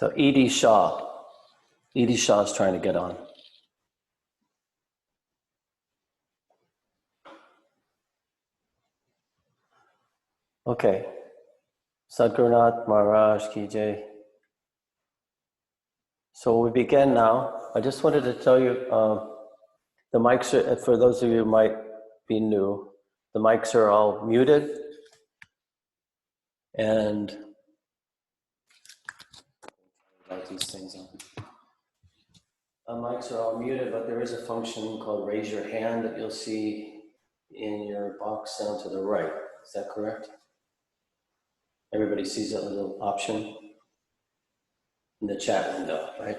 So Edie Shaw. Edie Shaw is trying to get on. Okay. Sadhgurunath Maharaj Ki Jai. So we begin now. I just wanted to tell you, the mics are, for those of you who might be new, the mics are all muted. And write these things on. The mics are all muted, but there is a function called raise your hand that you'll see in your box down to the right. Is that correct? Everybody sees that little option in the chat window, right?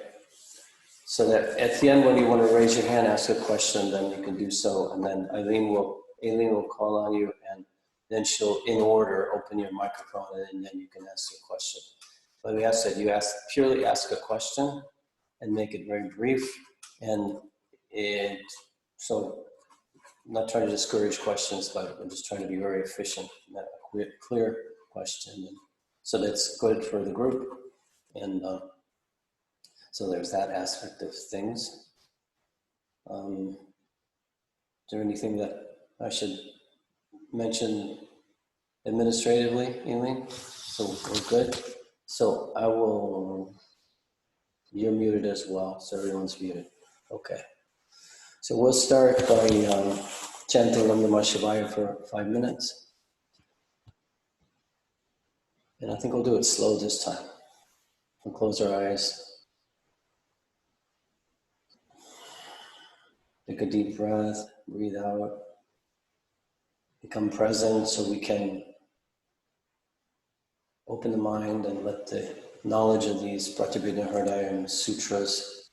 So that at the end, when you want to raise your hand, ask a question, then you can do so, and then Eileen will call on you, and then she'll, in order, open your microphone, and then you can ask a question. But we ask that you purely ask a question and make it very brief, and so I'm not trying to discourage questions, but I'm just trying to be very efficient, clear question, and so that's good for the group, and so there's that aspect of things. Is there anything that I should mention administratively, Eileen? So we're good. So you're muted as well, so everyone's muted. Okay. So we'll start by chanting Om Namah Shivaya for 5 minutes. And I think we'll do it slow this time. We'll close our eyes. Take a deep breath, breathe out. Become present so we can open the mind and let the knowledge of these Pratyabhidna Hridayam sutras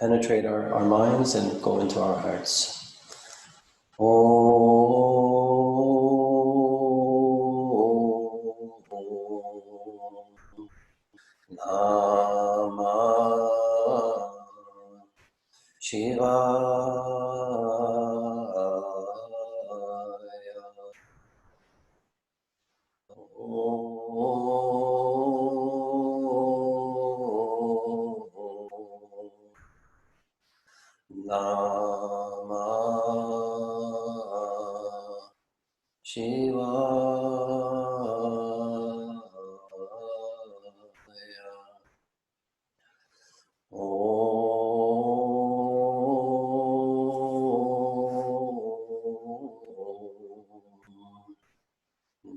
penetrate our minds and go into our hearts. Namah Shivaya. Namah Shivaya.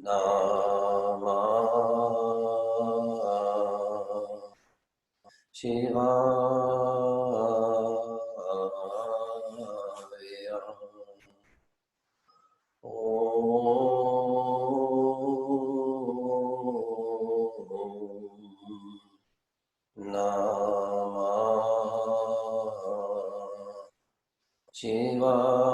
Namah Shivaya. Namah Shivaya.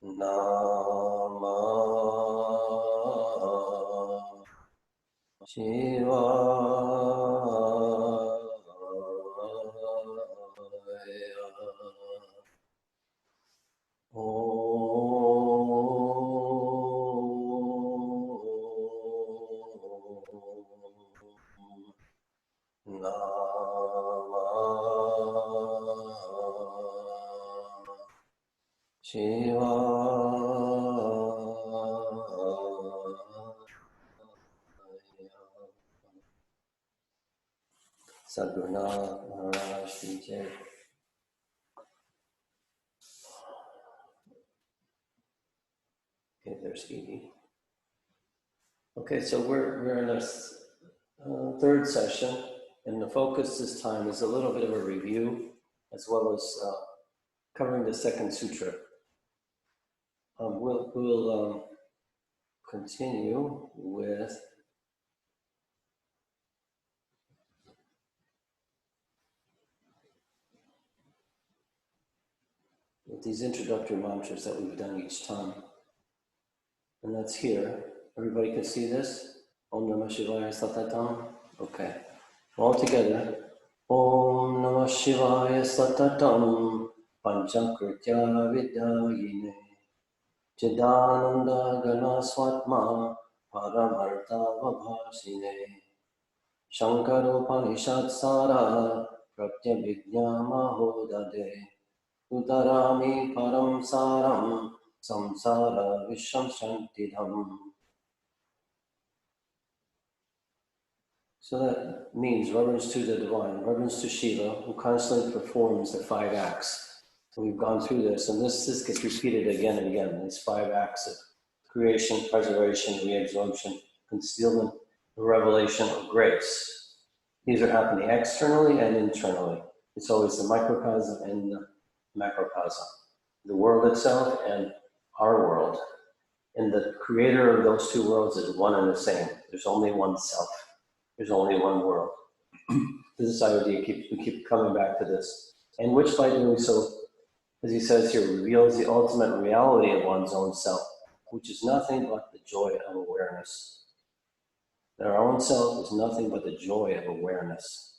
Namah Sadhgurunath Maharaj Ki Jai. Okay, there's Edie. Okay, so we're in our third session, and the focus this time is a little bit of a review, as well as covering the second sutra. We'll continue with these introductory mantras that we've done each time. And that's here. Everybody can see this? Om Namah Shivaya Satatam. Okay. All together. Om Namah Shivaya Satatam Panchakritya Vidyayine Chidananda Gana Swatma Paramartha Vabhasine Shankaropanishad Sara Pratyabhijna Mahodade Udarami Param Saram Samsara Visham Shantidham. So that means reverence to the divine, reverence to Shiva, who constantly performs the 5 acts. So we've gone through this, and this gets repeated again and again, these 5 acts of creation, preservation, reabsorption, concealment, revelation of grace. These are happening externally and internally. It's always the microcosm and the macrocosm, the world itself and our world. And the creator of those 2 worlds is one and the same. There's only one self. There's only one world. This idea, we keep coming back to this. And which by doing so, as he says here, reveals the ultimate reality of one's own self, which is nothing but the joy of awareness. That our own self is nothing but the joy of awareness.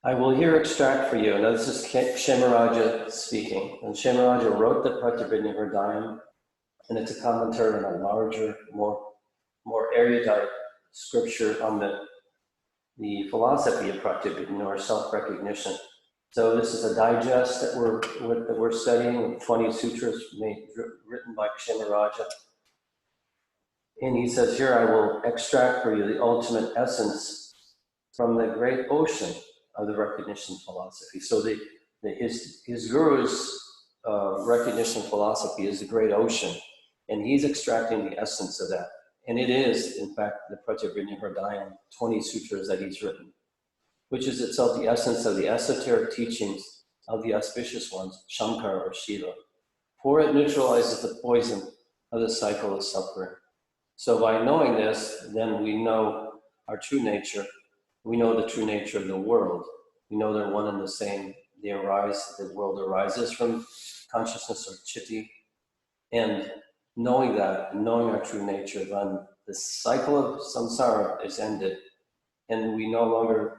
I will here extract for you, now this is Kshemaraja speaking, and Kshemaraja wrote the Pratyabhijna Hridayam, and it's a commentary on a larger, more erudite scripture on the philosophy of Pratyabhijna, or self-recognition. So this is a digest that we're studying with 20 sutras written by Kshemaraja. And he says here, I will extract for you the ultimate essence from the great ocean of the recognition philosophy. So his guru's recognition philosophy is the great ocean, and he's extracting the essence of that. And it is, in fact, the Pratyabhijna Hridayam, 20 sutras that he's written, which is itself the essence of the esoteric teachings of the auspicious ones, Shankara or Shiva. For it neutralizes the poison of the cycle of suffering. So by knowing this, then we know our true nature. We know the true nature of the world. We know they're one and the same. The world arises from consciousness or chitti. And knowing that, and knowing our true nature, then the cycle of samsara is ended. And we no longer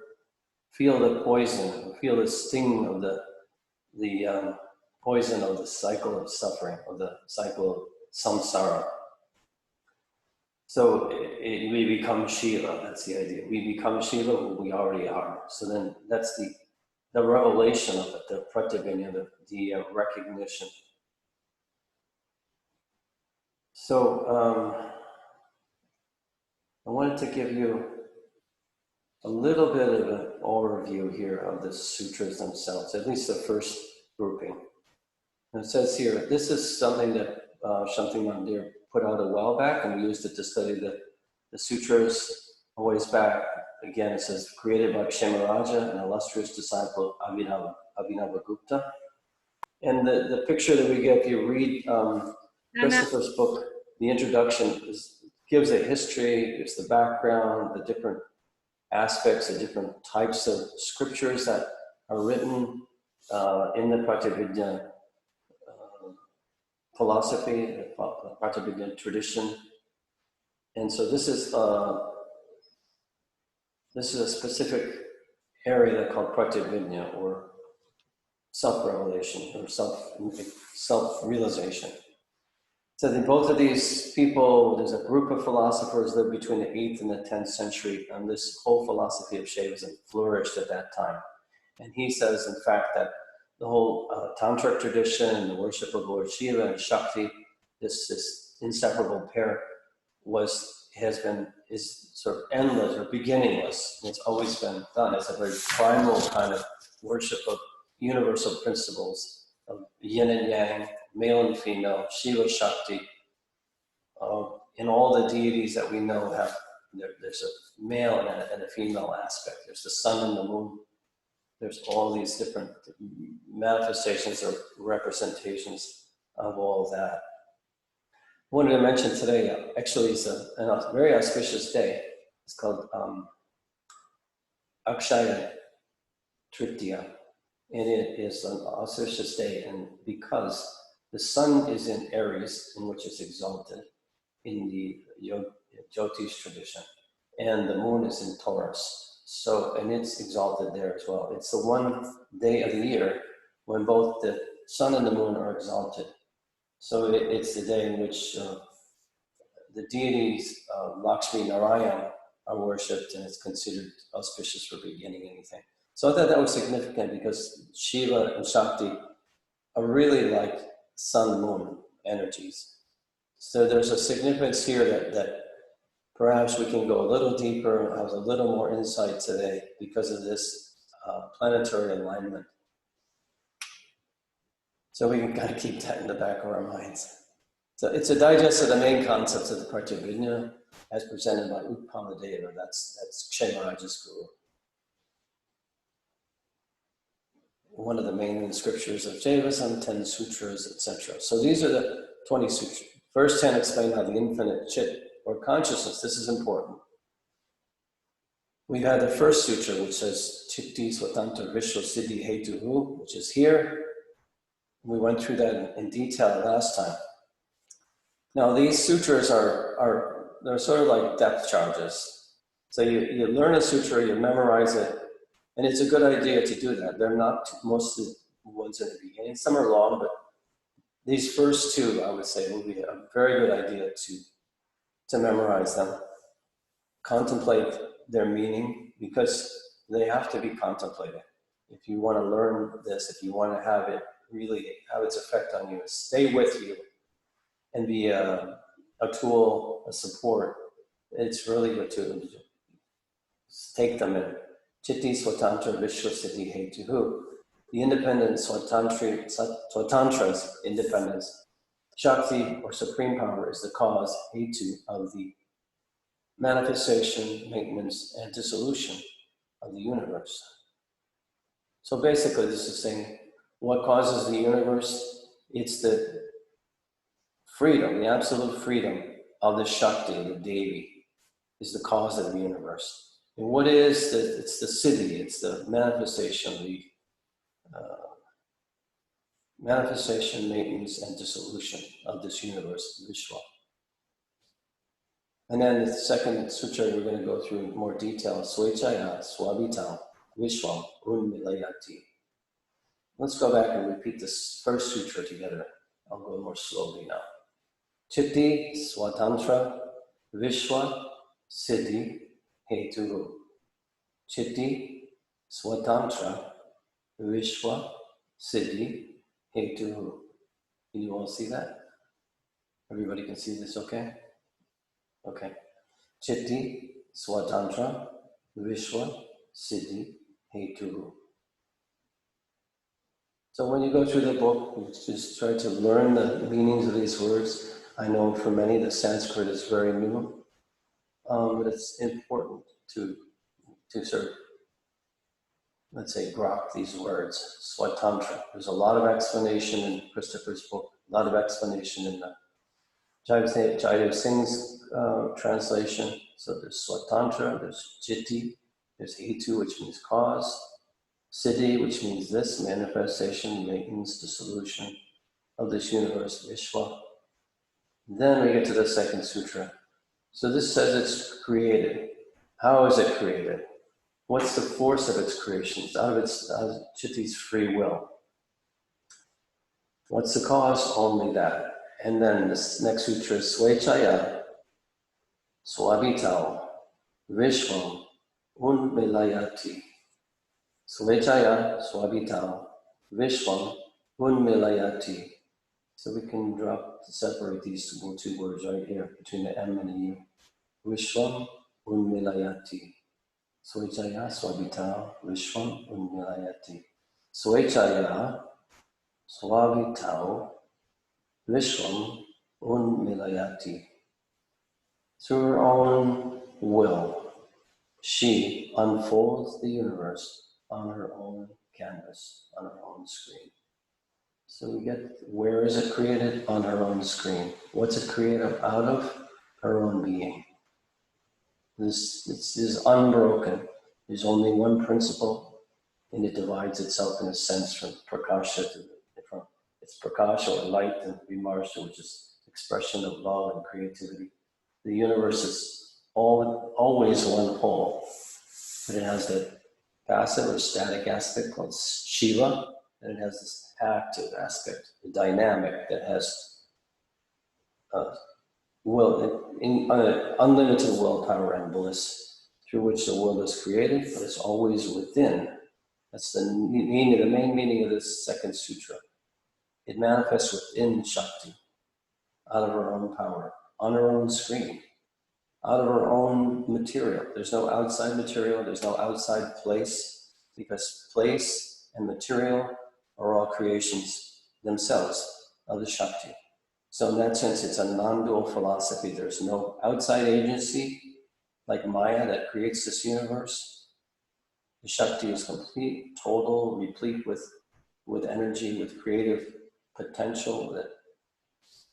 feel the poison, feel the sting of the poison of the cycle of suffering, of the cycle of samsara. So we become Shiva, that's the idea. We become Shiva who we already are. So then that's the revelation of it, the Pratyabhijna, the recognition. So I wanted to give you a little bit of an overview here of the sutras themselves, at least the first grouping. And it says here, this is something that Shanti Mandir put out a while back, and we used it to study the sutras a ways back. Again, it says, created by Kshemaraja, an illustrious disciple of Abhinavagupta. And the picture that we get, if you read Christopher's book, the introduction gives a history, gives the background, the different aspects, the different types of scriptures that are written in the Pratyabhijna philosophy, the Pratyabhijna tradition. And so this is a specific area called Pratyabhijna, or self-revelation, or self-realization. So in both of these people, there's a group of philosophers that lived between the 8th and the 10th century, and this whole philosophy of Shaivism flourished at that time. And he says, in fact, that the whole tantric tradition and the worship of Lord Shiva and Shakti, this inseparable pair, is sort of endless or beginningless. It's always been done. It's a very primal kind of worship of universal principles of yin and yang, male and female, Shiva, Shakti. In all the deities that we know there's a male and a female aspect. There's the sun and the moon. There's all these different manifestations or representations of all of that. I wanted to mention today, actually, is a very auspicious day. It's called Akshaya Tritiya, and it is an auspicious day, and because the sun is in Aries, in which is exalted in the Jyotish tradition, and the moon is in Taurus. So, and it's exalted there as well. It's the one day of the year when both the sun and the moon are exalted. So it's the day in which the deities Lakshmi Narayan are worshipped, and it's considered auspicious for beginning anything. So I thought that was significant because Shiva and Shakti are really like sun-moon energies. So there's a significance here that perhaps we can go a little deeper and have a little more insight today because of this planetary alignment. So we can kind of keep that in the back of our minds. So it's a digest of the main concepts of the Pratyabhijna as presented by Utpamadeva. That's Kshemaraj's guru. One of the main scriptures of Jaivism, 10 sutras, etc. So these are the 20 sutras. First 10 explain how the infinite chit, or consciousness, this is important. We had the first sutra, which says Chitti Swatantra Vishwa Siddhi Hetuhu, which is here. We went through that in detail last time. Now these sutras they're sort of like depth charges. So you learn a sutra, you memorize it, and it's a good idea to do that. They're not most of the ones in the beginning. Some are long, but these first two, I would say, will be a very good idea to memorize them. Contemplate their meaning, because they have to be contemplated. If you want to learn this, if you want to have it really have its effect on you, stay with you and be a tool, a support, it's really good to take them in. Chitti Swatantra Vishwa Siddhi Hetuhu. The independent Swatantra's independence. Shakti, or supreme power, is the cause, Hetu, of the manifestation, maintenance, and dissolution of the universe. So basically this is saying, what causes the universe? It's the freedom, the absolute freedom of the Shakti, the Devi, is the cause of the universe. And what is it's the siddhi, it's the manifestation, the manifestation, maintenance, and dissolution of this universe, Vishwa. And then the second sutra we're going to go through in more detail, Swechaya Swavitam Vishwam Unmilayati. Let's go back and repeat this first sutra together. I'll go more slowly now. Chitti Swatantra Vishwa Siddhi Hetu. Chitti Swatantra Vishwa Siddhi Hetu. Can you all see that? Everybody can see this, okay? Okay. Chitti Swatantra Vishwa Siddhi Hetu. So when you go through the book, you just try to learn the meanings of these words. I know for many the Sanskrit is very new, but it's important to sort of, let's say, grok these words. Swatantra. There's a lot of explanation in Christopher's book, a lot of explanation in the Jaidev Singh's translation. So there's Swatantra, there's Chitti, there's Hetu, which means cause, Siddhi, which means this, manifestation, maintenance, dissolution of this universe, Vishwa. Then we get to the second sutra. So this says it's created. How is it created? What's the force of its creation? It's out of Chitti's free will. What's the cause? Only that. And then this next sutra is Swechaya Swabhitau Vishwam Unmilayati. Swechaya Swabhitau Vishwam Unmilayati. So we can separate these two words right here between the M and the U. Vishwam Unmilayati. Swechaya Swabhitau Vishwam Unmilayati. Swechaya Swabhitau Vishwam Unmilayati. Through her own will, she unfolds the universe on her own canvas, on her own screen. So we get, where is it created? On her own screen. What's it created out of? Her own being. This is unbroken. There's only one principle, and it divides itself in a sense from prakasha from its prakasha or light and vimarsha, which is expression of love and creativity. The universe is always one pole, but it has the passive or static aspect called Shiva, and it has this active aspect, the dynamic that has unlimited willpower and bliss through which the world is created, but it's always within. That's the meaning, the main meaning of this second sutra. It manifests within Shakti, out of our own power, on our own screen, out of our own material. There's no outside material, there's no outside place, because place and material are all creations themselves of the Shakti. So in that sense, it's a non-dual philosophy. There's no outside agency like Maya that creates this universe. The Shakti is complete, total, replete with energy, with creative potential that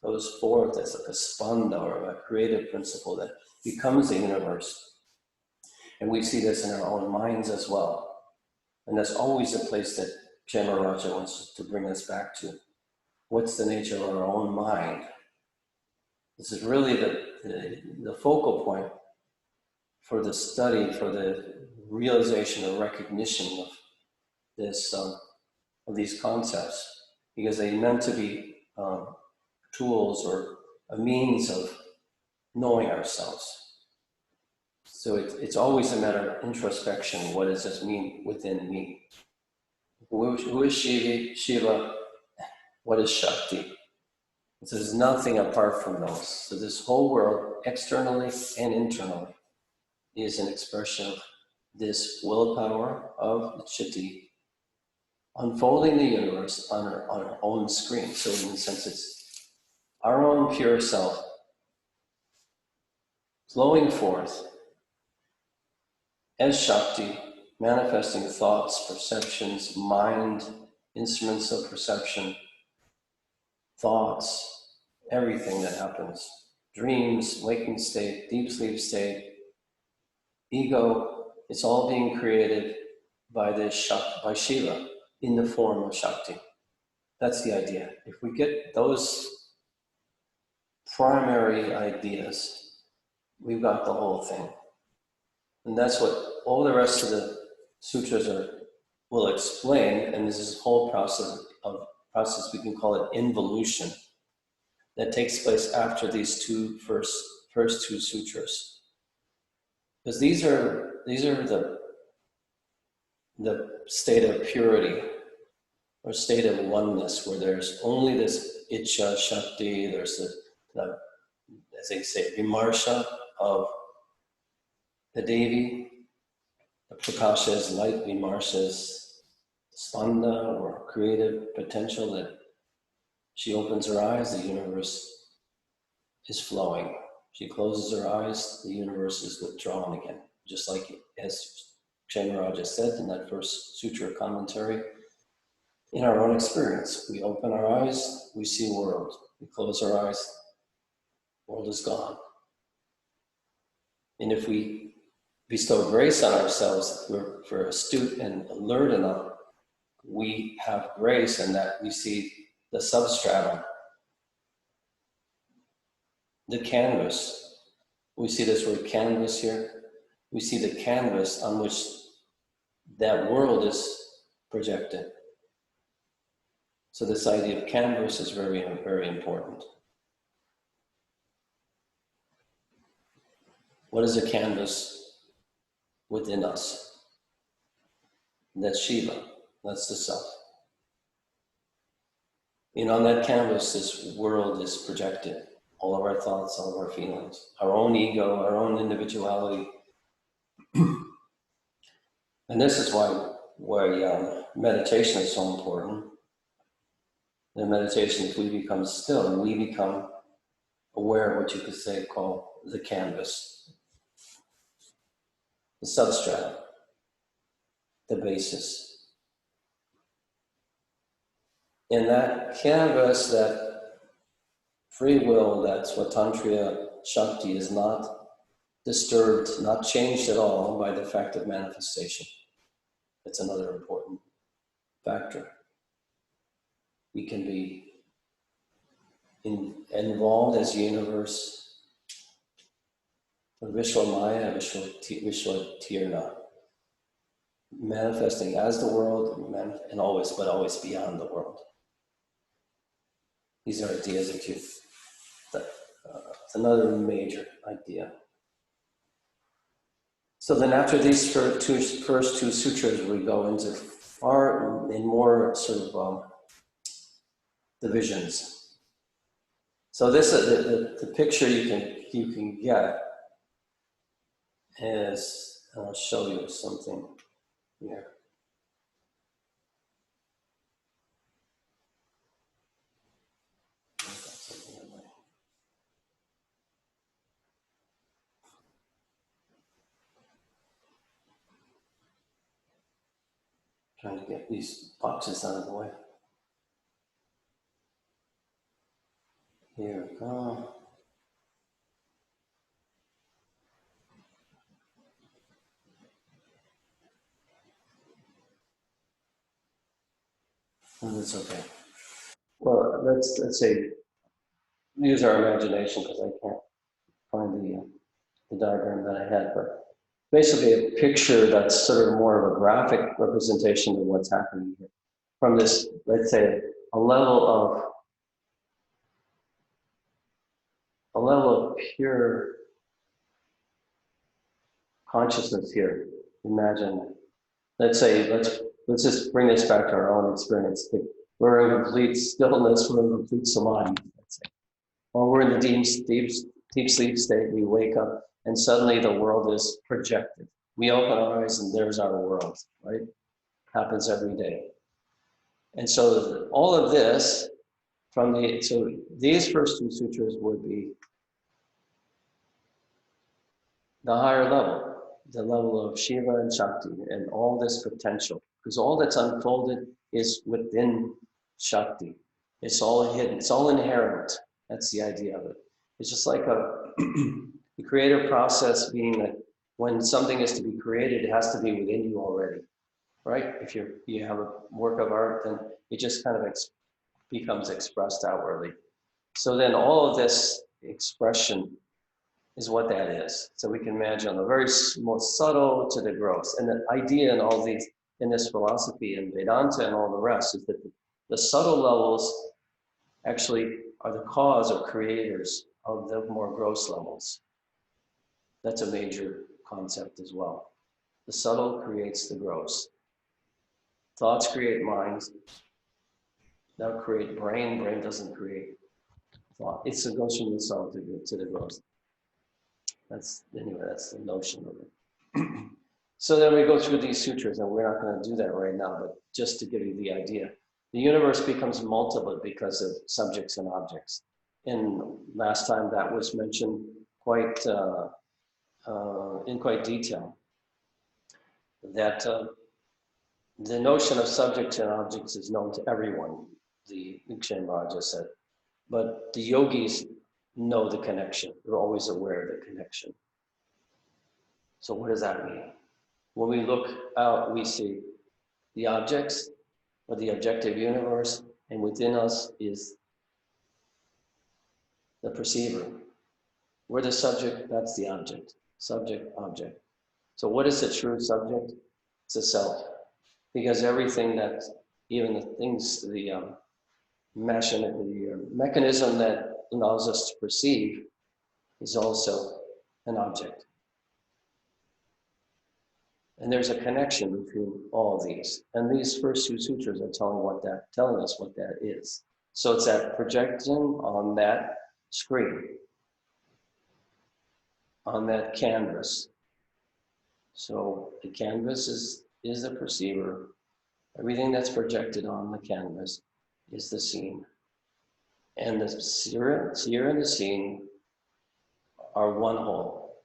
goes forth as like a spanda or a creative principle that becomes the universe. And we see this in our own minds as well. And that's always a place that Kshemaraja wants to bring us back to. What's the nature of our own mind? This is really the focal point for the study, for the realization or recognition of this, of these concepts, because they're meant to be tools or a means of knowing ourselves. So it's always a matter of introspection. What does this mean within me? Who is Shiva? What is Shakti? So there's nothing apart from those. So this whole world, externally and internally, is an expression of this willpower of the Chitti unfolding the universe on our own screen. So in a sense, it's our own pure self flowing forth as Shakti, manifesting thoughts, perceptions, mind, instruments of perception, thoughts, everything that happens, dreams, waking state, deep sleep state, ego, it's all being created by by Shiva in the form of Shakti. That's the idea. If we get those primary ideas, we've got the whole thing. And that's what all the rest of the sutras will explain, and this is a whole process we can call it involution, that takes place after these first two sutras. Because these are the state of purity or state of oneness, where there's only this Icha Shakti, there's the as they say, Vimarsha of the Devi, the Prakasha's light, Vimarsha's spanda or creative potential that she opens her eyes, the universe is flowing. She closes her eyes, the universe is withdrawn again. Just like as Kshemaraja said in that first sutra commentary, in our own experience, we open our eyes, we see world. We close our eyes, world is gone. And if we bestow grace on ourselves, if we're astute and alert enough, we have grace in that we see the substratum, the canvas. We see this word canvas here. We see the canvas on which that world is projected. So this idea of canvas is very, very important. What is a canvas within us? That's Shiva, that's the self. And on that canvas, this world is projected. All of our thoughts, all of our feelings, our own ego, our own individuality. And this is why meditation is so important. In meditation, if we become still, we become aware of what you could say call the canvas, the substratum, the basis. In that canvas, that free will, that Swatantriya Shakti is not disturbed, not changed at all by the fact of manifestation. That's another important factor. We can be involved as universe Vishwamaya, Vishwatirna, manifesting as the world and always, but always beyond the world. These are ideas that it's another major idea. So then after these first two sutras, we go into far in more sort of divisions. So this the picture you can get is, and I'll show you something here. Trying to get these boxes out of the way. Here we go. Oh, that's okay. Well, let's say use our imagination because I can't find the diagram that I had, but basically a picture that's sort of more of a graphic representation of what's happening here. From this, let's say, a level of pure consciousness here. Imagine, let's just bring this back to our own experience. We're in complete stillness, we're in complete samadhi, let's say. Or we're in the deep sleep state, we wake up and suddenly the world is projected. We open our eyes and there's our world, right? Happens every day. And so all of this so these first two sutras would be the higher level, the level of Shiva and Shakti and all this potential. Because all that's unfolded is within Shakti. It's all hidden, it's all inherent. That's the idea of it. It's just like the creative process being that when something is to be created, it has to be within you already, right? If you have a work of art, then it just kind of becomes expressed outwardly. So then all of this expression is what that is. So we can imagine the very most subtle to the gross. And the idea in all these, in this philosophy and Vedanta and all the rest is that the subtle levels actually are the cause or creators of the more gross levels. That's a major concept as well. The subtle creates the gross. Thoughts create minds. They'll create brain. Brain doesn't create thought. It goes from the subtle to the gross. That's the notion of it. So then we go through these sutras, and we're not going to do that right now, but just to give you the idea. The universe becomes multiple because of subjects and objects. And last time that was mentioned in quite detail, that the notion of subjects and objects is known to everyone, the Nikshen Raja said. But the yogis know the connection. They're always aware of the connection. So what does that mean? When we look out, we see the objects or the objective universe, and within us is the perceiver. We're the subject, that's the object. Subject, object. So what is the true subject? It's the self. Because everything that, even the things, the mechanism that allows us to perceive is also an object. And there's a connection between all of these. And these first two sutras are telling us what that is. So it's that projection on that screen, on that canvas. So the canvas is the perceiver. Everything that's projected on the canvas is the scene. And the seer and the scene are one whole.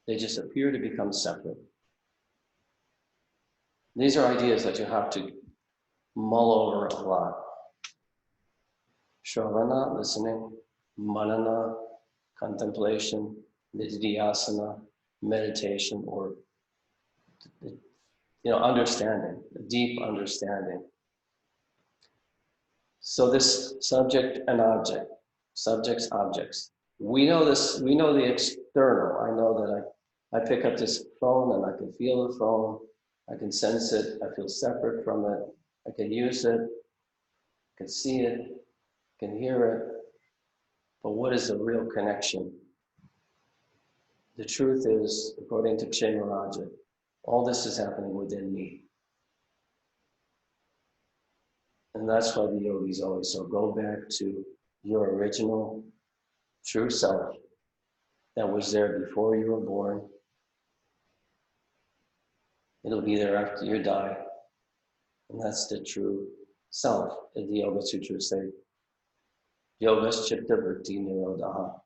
They just appear to become separate. These are ideas that you have to mull over a lot. Shravana, listening, manana, contemplation, nididhyasana, meditation, or understanding, deep understanding. So this subject and object, subjects, objects. We know this. We know the external. I know that I pick up this phone and I can feel the phone. I can sense it. I feel separate from it. I can use it. I can see it. I can hear it. But what is the real connection? The truth is, according to Kshemarajya, all this is happening within me. And that's why the yogis always say, go back to your original true self that was there before you were born. It'll be there after you die. And that's the true self, as the Yoga Sutras say. Yogas chitta vritti nirodha.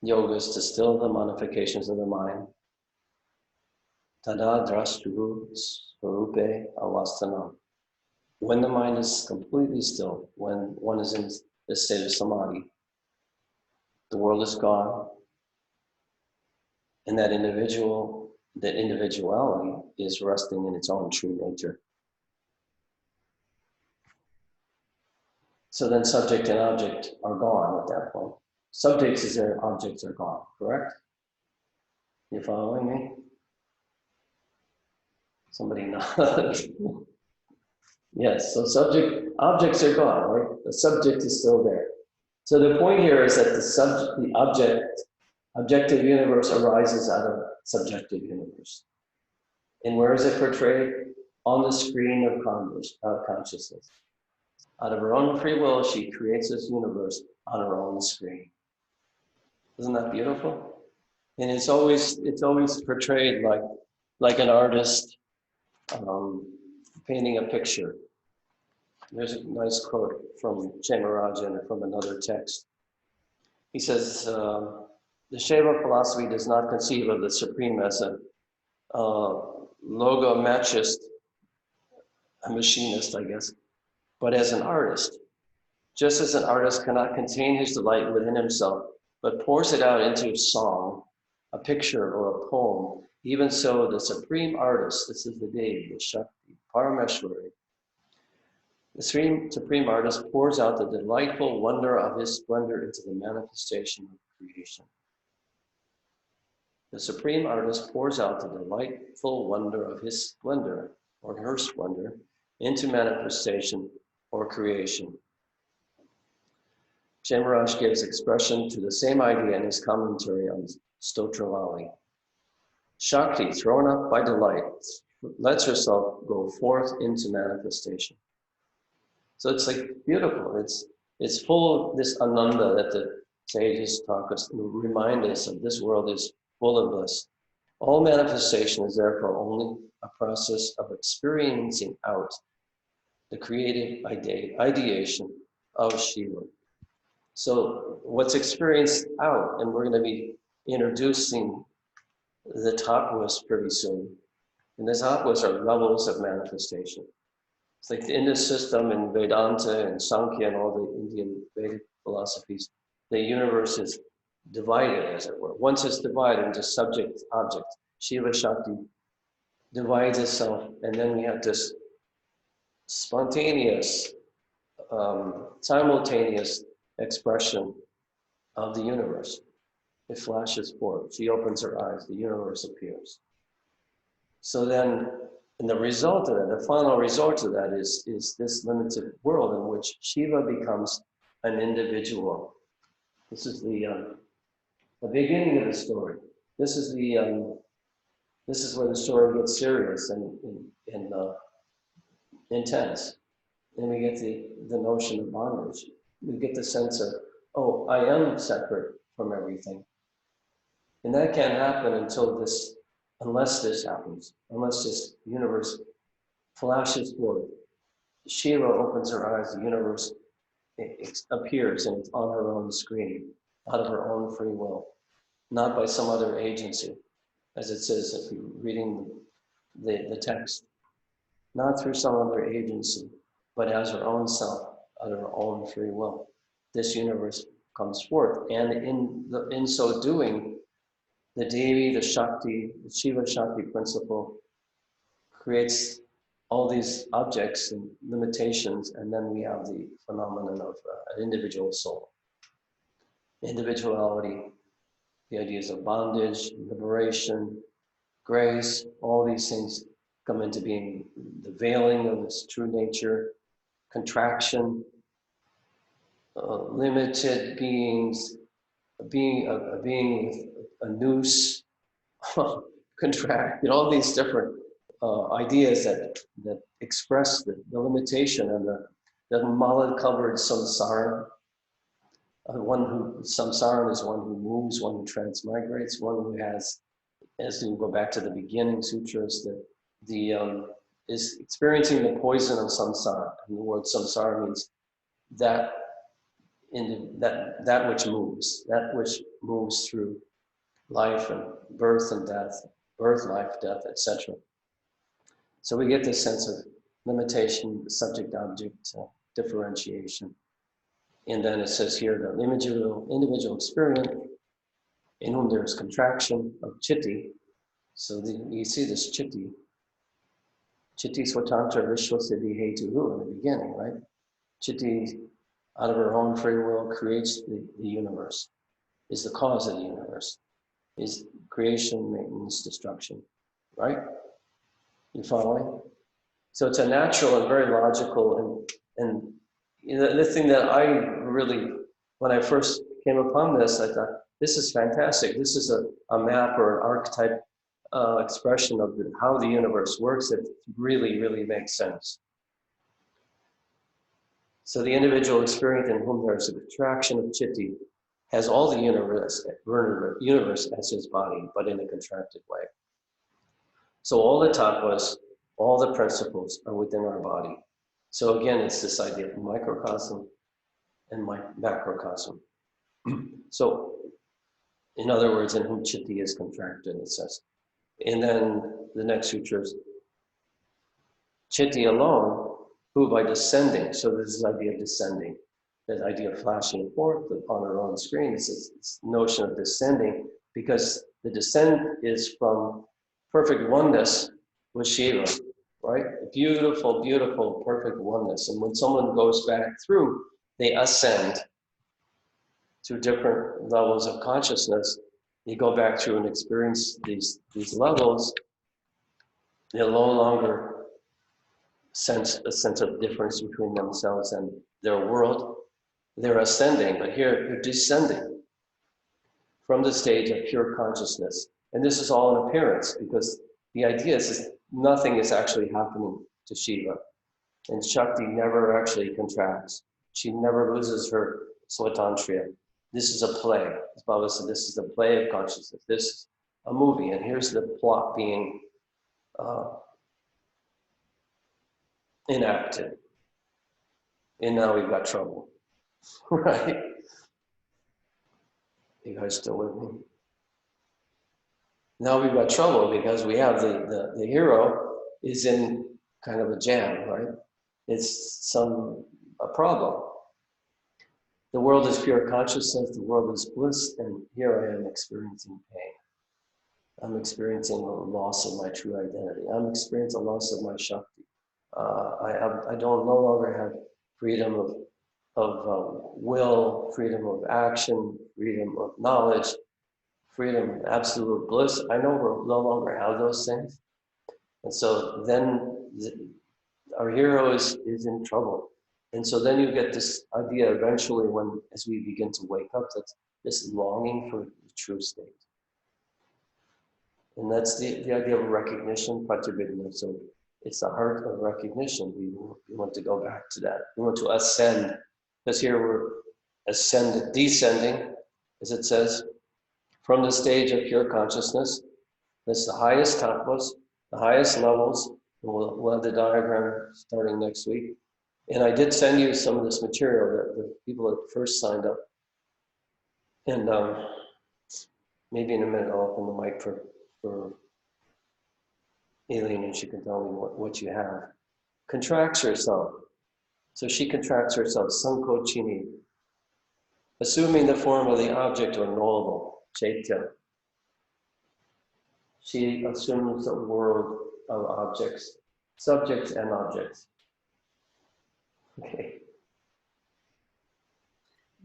Yoga is to still the modifications of the mind. Tada drashtuhu swarupe avastanam. When the mind is completely still, when one is in the state of samadhi, the world is gone, and that individuality is resting in its own true nature. So then subject and object are gone at that point. Subjects is there, objects are gone, correct? You following me? Somebody nods. Yes, so objects are gone, right? The subject is still there. So the point here is that objective universe arises out of subjective universe. And where is it portrayed? On the screen of consciousness. Out of her own free will, she creates this universe on her own screen. Isn't that beautiful? And it's always portrayed like an artist painting a picture. There's a nice quote from Kshemarajya and from another text. He says, the Shaiva philosophy does not conceive of the Supreme as a logomachist, a machinist, I guess, but as an artist. Just as an artist cannot contain his delight within himself, but pours it out into a song, a picture, or a poem, even so the Supreme Artist, this is the Devi, the Shakti, Parameshwari, the Supreme Artist pours out the delightful wonder of his splendor into the manifestation of creation. The Supreme Artist pours out the delightful wonder of his splendor, or her splendor, into manifestation or creation. Kshemaraj gives expression to the same idea in his commentary on Stotravali. Shakti, thrown up by delight, lets herself go forth into manifestation. So it's like beautiful. It's full of this ananda that the sages talk us, remind us of. This world is full of bliss. All manifestation is therefore only a process of experiencing out the creative ideation of Shiva. So what's experienced out, and we're going to be introducing the tattvas pretty soon. And the tattvas are levels of manifestation. It's like in this system in Vedanta and Sankhya and all the Indian Vedic philosophies, the universe is divided, as it were. Once it's divided into subject, object, Shiva Shakti divides itself, and then we have this spontaneous, simultaneous expression of the universe. It flashes forth. She opens her eyes, the universe appears. So then, and the result of that, the final result of that is this limited world in which Shiva becomes an individual. This is the beginning of the story. This is where the story gets serious and intense. And we get the notion of bondage. We get the sense of, oh, I am separate from everything. And that can't happen unless this happens, unless this universe flashes forward. Shiva opens her eyes, the universe appears, and it's on her own screen, out of her own free will, not by some other agency, as it says if you're reading the text, not through some other agency, but as her own self, out of her own free will. This universe comes forth, and in so doing, the Devi, the Shakti, the Shiva Shakti principle creates all these objects and limitations, and then we have the phenomenon of an individual soul. Individuality the ideas of bondage, liberation, grace, all these things come into being. The veiling of its true nature, contraction, limited beings, a being with a noose, contract, all these different ideas that express the limitation and the mala-covered samsara. Samsara is one who moves, one who transmigrates, one who has, as you go back to the beginning sutras, is experiencing the poison of samsara. And the word samsara means that which moves through life and birth and death, birth, life, death, etc. So we get this sense of limitation, subject-object differentiation. And then it says here, the individual experience in whom there is contraction of chitti. So you see this chitti. Chitti swatantra vishwa siddhi hetuhu in the beginning, right? Chitti, out of her own free will, creates the universe, is the cause of the universe, is creation, maintenance, destruction, right? You following? So it's a natural and very logical, and the thing that I really, when I first came upon this, I thought, this is fantastic. This is a map or an archetype expression of how the universe works that really, really makes sense. So the individual experience in whom there is a contraction of chitti has all the universe as his body, but in a contracted way. So all the tattvas, all the principles are within our body. So again, it's this idea of microcosm and macrocosm. So, in other words, in whom chitti is contracted, it says. And then the next sutra is chitti alone, who by descending, so there's this idea of descending, that idea of flashing forth upon our own screen, it's this notion of descending, because the descent is from perfect oneness with Shiva, right? Beautiful, beautiful, perfect oneness. And when someone goes back through, they ascend to different levels of consciousness. You go back through and experience these levels, they'll no longer sense a sense of difference between themselves and their world. They're ascending, but here they're descending from the stage of pure consciousness. And this is all an appearance, because the idea is nothing is actually happening to Shiva. And Shakti never actually contracts. She never loses her swatantriya. This is a play. As Baba said, this is a play of consciousness. This is a movie, and here's the plot being enacted. And now we've got trouble, right? You guys still with me? Now we've got trouble because we have the hero is in kind of a jam, right? It's a problem. The world is pure consciousness, the world is bliss, and here I am experiencing pain. I'm experiencing a loss of my true identity. I'm experiencing a loss of my Shakti. I don't no longer have freedom of will, freedom of action, freedom of knowledge, freedom, absolute bliss. I no longer have those things. And so then our hero is in trouble. And so then you get this idea eventually as we begin to wake up, that's this longing for the true state. And that's the idea of recognition, pratibhidya. So it's the heart of recognition. We want to go back to that. We want to ascend. Because here we're descending, as it says, from the stage of pure consciousness. That's the highest tattvas, the highest levels. And we'll have the diagram starting next week. And I did send you some of this material that the people that first signed up. And maybe in a minute I'll open the mic for Aileen, and she can tell me what you have. Contracts herself. So she contracts herself, sankochini, assuming the form of the object or knowable, chaitya. She assumes a world of objects, subjects and objects. Okay.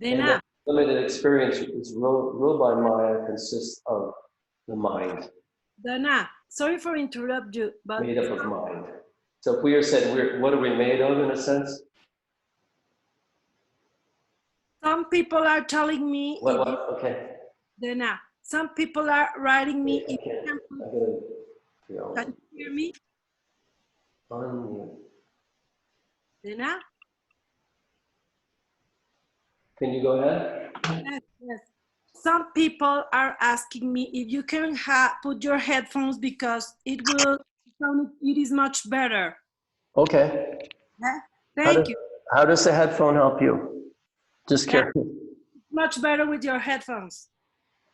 Dena, Limited experience is ruled by Maya consists of the mind, Dana, sorry for interrupt you, but made up of mind. So if we are said, what are we made of in a sense? some people are telling me What, okay. Dana, some people are writing me I if can't, you I gotta, you know, can you hear me? unmute. Dana? Can you go ahead? Yes, yes. Some people are asking me if you can put your headphones because it will sound, it is much better. Okay. Yeah? Thank you. How does the headphone help you? Just Yeah, curious. much better with your headphones.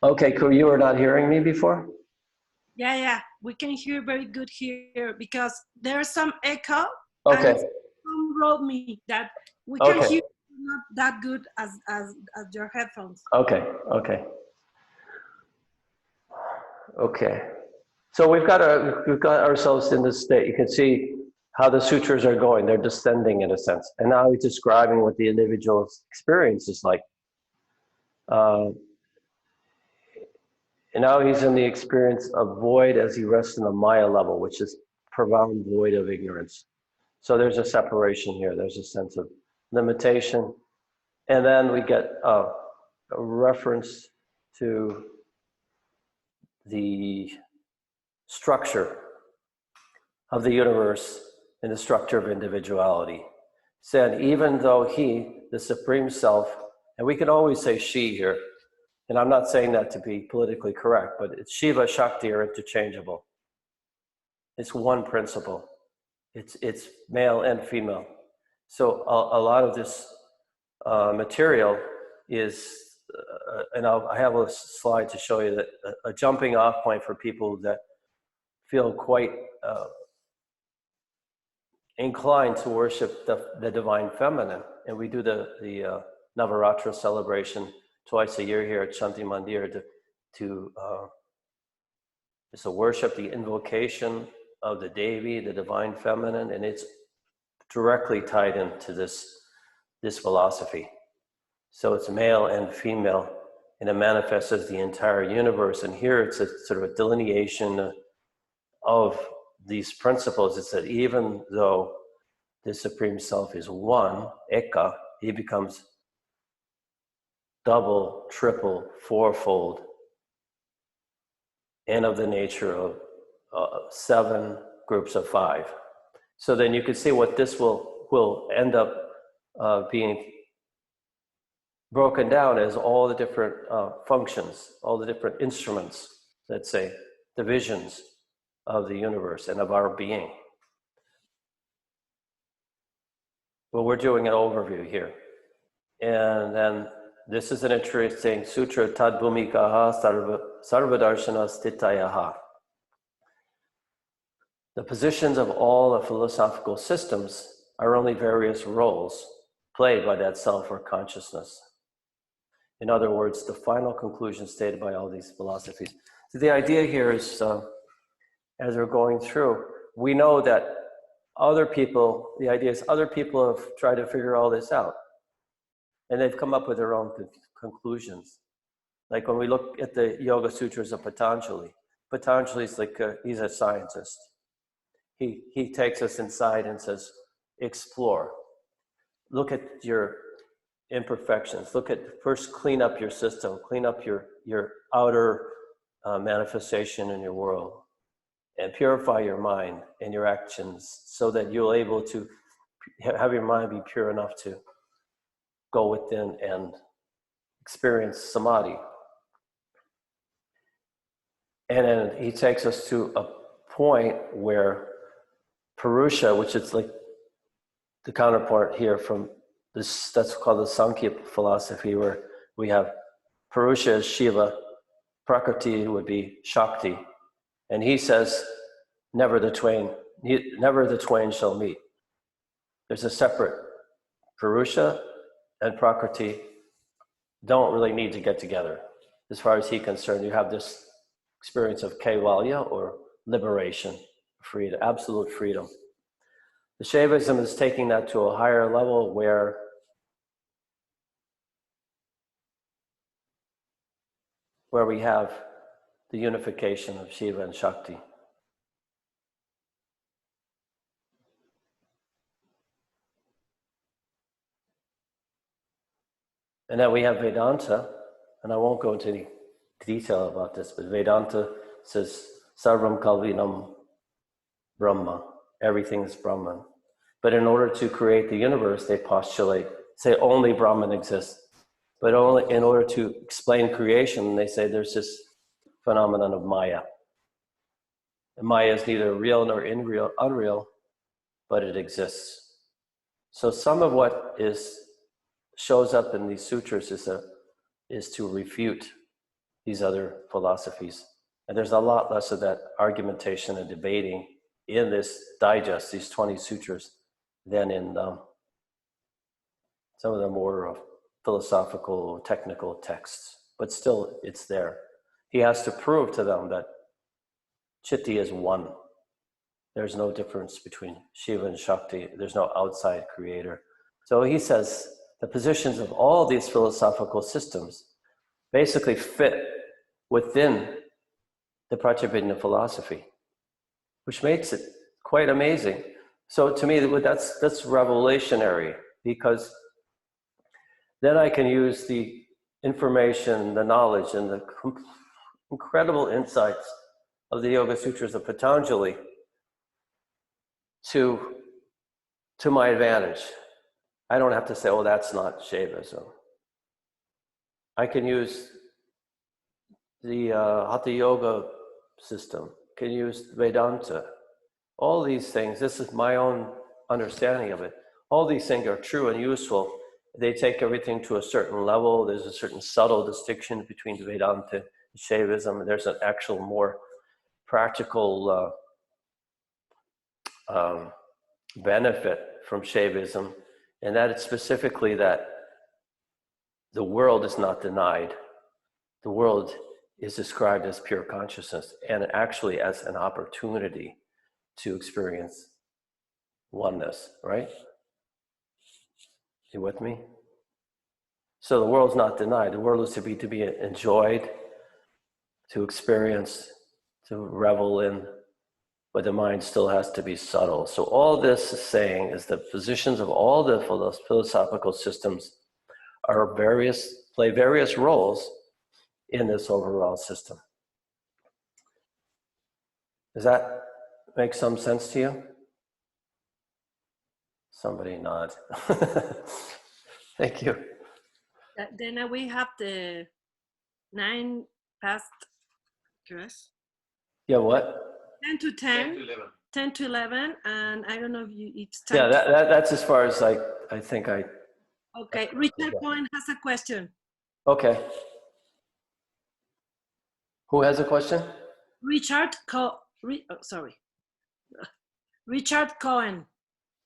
Okay, cool. You were not hearing me before? Yeah, yeah. We can hear very good here because there's some echo Okay. and some wrote me that we can Okay. hear not that good as your headphones. Okay. Okay. Okay. So we've got ourselves in this state. You can see how the sutras are going. They're descending in a sense. And now he's describing what the individual's experience is like. And now he's in the experience of void as he rests in the Maya level, which is profound void of ignorance. So there's a separation here. There's a sense of limitation. And then we get a reference to the structure of the universe and the structure of individuality. Said, even though he, the Supreme Self, and we can always say she here, and I'm not saying that to be politically correct, but it's Shiva, Shakti are interchangeable. It's one principle. It's male and female. So a lot of this material is, and I have a slide to show you that a jumping off point for people that feel quite inclined to worship the divine feminine. And we do the Navaratra celebration twice a year here at Shanti Mandir to worship the invocation of the Devi, the divine feminine, and it's directly tied into this philosophy. So it's male and female, and it manifests as the entire universe. And here it's a sort of a delineation of these principles. It's that even though the Supreme Self is one, Eka, he becomes double, triple, fourfold, and of the nature of 7 groups of 5. So then you can see what this will end up being broken down as all the different functions, all the different instruments, let's say, divisions of the universe and of our being. Well, we're doing an overview here. And then this is an interesting sutra, Tad Bhumikaha Sarvadarshana Stitayaha. The positions of all the philosophical systems are only various roles played by that self or consciousness. In other words, the final conclusion stated by all these philosophies. So the idea here is, as we're going through, we know that the idea is other people have tried to figure all this out. And they've come up with their own conclusions. Like when we look at the Yoga Sutras of Patanjali, Patanjali's like, he's a scientist. He takes us inside and says, explore. Look at your imperfections. First clean up your system, clean up your outer manifestation in your world, and purify your mind and your actions so that you'll able to have your mind be pure enough to go within and experience samadhi. And then he takes us to a point where Purusha, which is like the counterpart here from this, that's called the Sankhya philosophy, where we have Purusha as Shiva, Prakriti would be Shakti. And he says, never the twain shall meet. There's a separate Purusha and Prakriti don't really need to get together. As far as he's concerned, you have this experience of Kaivalya, or liberation, freedom, absolute freedom. The Shaivism is taking that to a higher level where where we have the unification of Shiva and Shakti. And then we have Vedanta, and I won't go into any detail about this, but Vedanta says, Sarvam Kalvinam Brahma, everything is Brahman. But in order to create the universe, they postulate, say only Brahman exists. But only in order to explain creation, they say there's this phenomenon of Maya. And Maya is neither real nor unreal, but it exists. So some of what shows up in these sutras is to refute these other philosophies. And there's a lot less of that argumentation and debating in this digest, these 20 sutras, than in some of the more philosophical, technical texts. But still, it's there. He has to prove to them that Chitti is one. There's no difference between Shiva and Shakti. There's no outside creator. So he says the positions of all these philosophical systems basically fit within the Pratyabhijna philosophy, which makes it quite amazing. So to me, that's revelationary, because then I can use the information, the knowledge, and the incredible insights of the Yoga Sutras of Patanjali to my advantage. I don't have to say, oh, that's not Shaivism. I can use the Hatha Yoga system, can use Vedanta. All these things, this is my own understanding of it. All these things are true and useful. They take everything to a certain level. There's a certain subtle distinction between Vedanta and Shaivism. There's an actual more practical benefit from Shaivism, and that it's specifically that the world is not denied. The world is described as pure consciousness and actually as an opportunity to experience oneness, right? You with me? So the world's not denied. The world is to be enjoyed, to experience, to revel in, but the mind still has to be subtle. So all this is saying is that positions of all the philosophical systems play various roles in this overall system. Does that make some sense to you? Somebody nod. Thank you. Then we have the 9 past, yes? Yeah, what? 10 to 10. 10 to 11. 10 to 11, and I don't know if it's time. Yeah, that's as far as I think I. Okay, Richard Cohen has a question. Okay. Who has a question? Richard Cohen.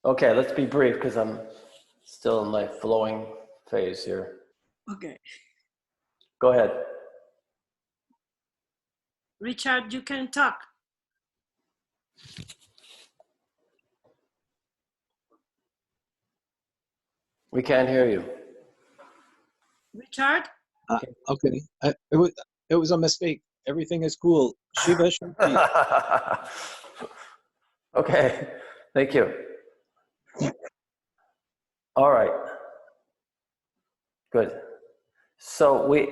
Okay, let's be brief because I'm still in my flowing phase here. Okay. Go ahead. Richard, you can talk. We can't hear you. Richard? Okay, it was a mistake. Everything is cool. Shiva Shakti. Okay, thank you. All right. Good. So we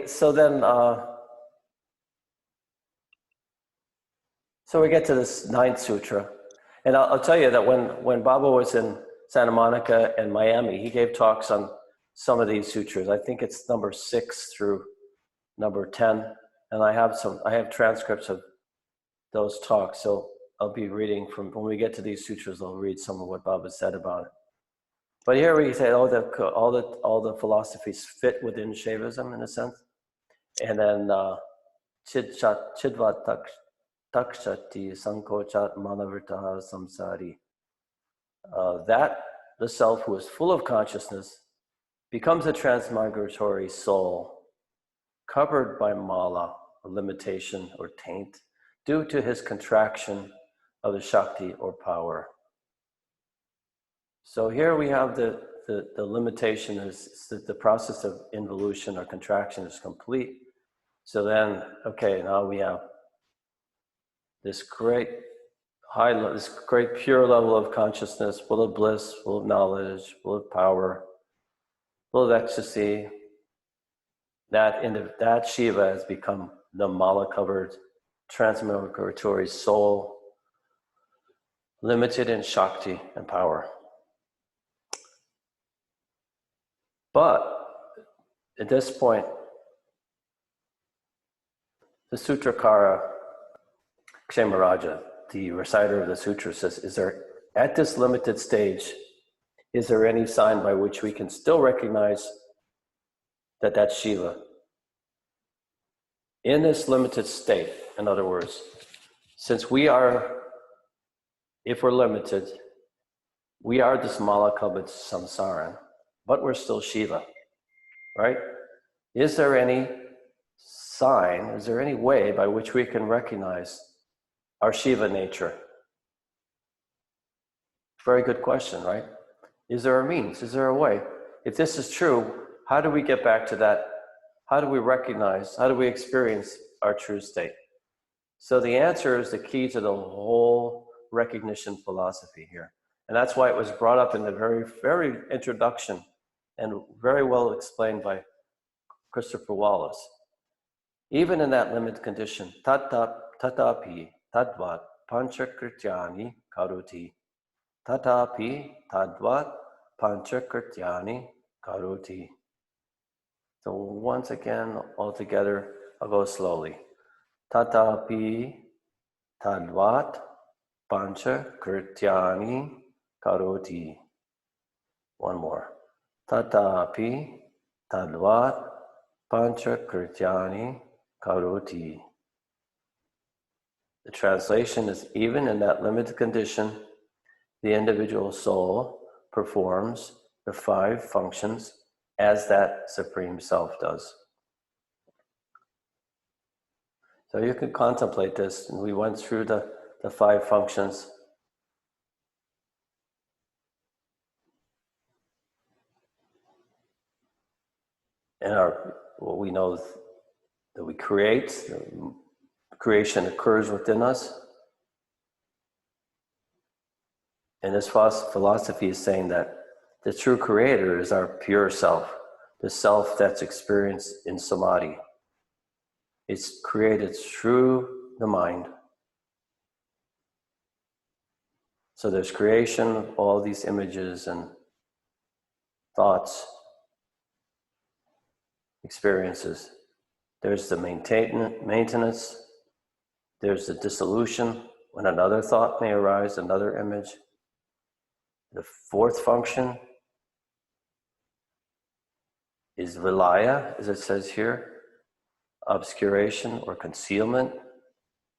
get to this 9th sutra, and I'll tell you that when Baba was in Santa Monica and Miami, he gave talks on some of these sutras. I think it's number 6 through number 10, and I have transcripts of those talks. So I'll be reading from, when we get to these sutras, I'll read some of what Baba said about it. But here we say all the philosophies fit within Shaivism in a sense, and then Chidvat Takshati Sankochat Manavirtaha Samsari. That the self who is full of consciousness becomes a transmigratory soul, covered by mala, a limitation or taint, due to his contraction of the Shakti or power. So here we have the limitation is that the process of involution or contraction is complete. So then, okay, now we have this great this great pure level of consciousness, full of bliss, full of knowledge, full of power, full of ecstasy. That Shiva has become the mala-covered, transmigratory soul, limited in Shakti and power. But at this point, the Sutrakara Kshemaraja, the reciter of the sutra, says, at this limited stage, is there any sign by which we can still recognize that that's Shiva? In this limited state, in other words, since if we're limited, we are this Malakabhat samsaran, but we're still Shiva, right? Is there any sign, is there any way by which we can recognize our Shiva nature? Very good question, right? Is there a means? Is there a way? If this is true, how do we get back to that? How do we recognize, how do we experience our true state? So the answer is the key to the whole recognition philosophy here. And that's why it was brought up in the very, very introduction and very well explained by Christopher Wallace. Even in that limited condition, tatapi tadvat panchakrityani karoti. Tatapi tadvat panchakrityani karoti. So once again, all together, I'll go slowly. Tatapi tadvat panchakrityani karoti. One more. Tatapi tadvat panchakrityani karoti. The translation is, even in that limited condition, the individual soul performs the 5 functions as that Supreme Self does. So you can contemplate this, and we went through the 5 functions. And what we know is that we create, creation occurs within us. And this philosophy is saying that the true creator is our pure self, the self that's experienced in samadhi. It's created through the mind. So there's creation of all these images and thoughts, experiences. There's the maintenance. There's the dissolution, when another thought may arise, another image. The 4th function is vilaya, as it says here, obscuration or concealment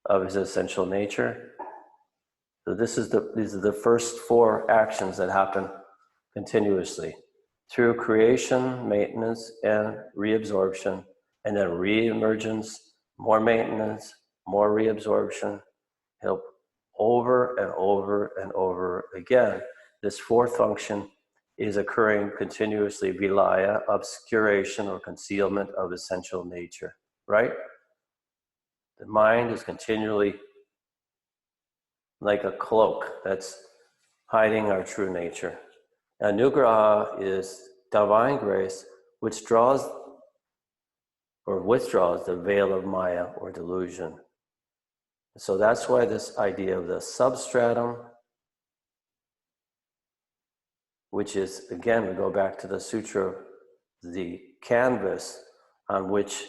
of his essential nature. So these are the first 4 actions that happen continuously through creation, maintenance, and reabsorption, and then reemergence, more maintenance, more reabsorption, help over and over and over again. This 4th function is occurring continuously, vilaya, obscuration or concealment of essential nature, right? The mind is continually like a cloak that's hiding our true nature. Anugraha is divine grace, which draws or withdraws the veil of Maya or delusion. So that's why this idea of the substratum, which is, again, we go back to the sutra, the canvas on which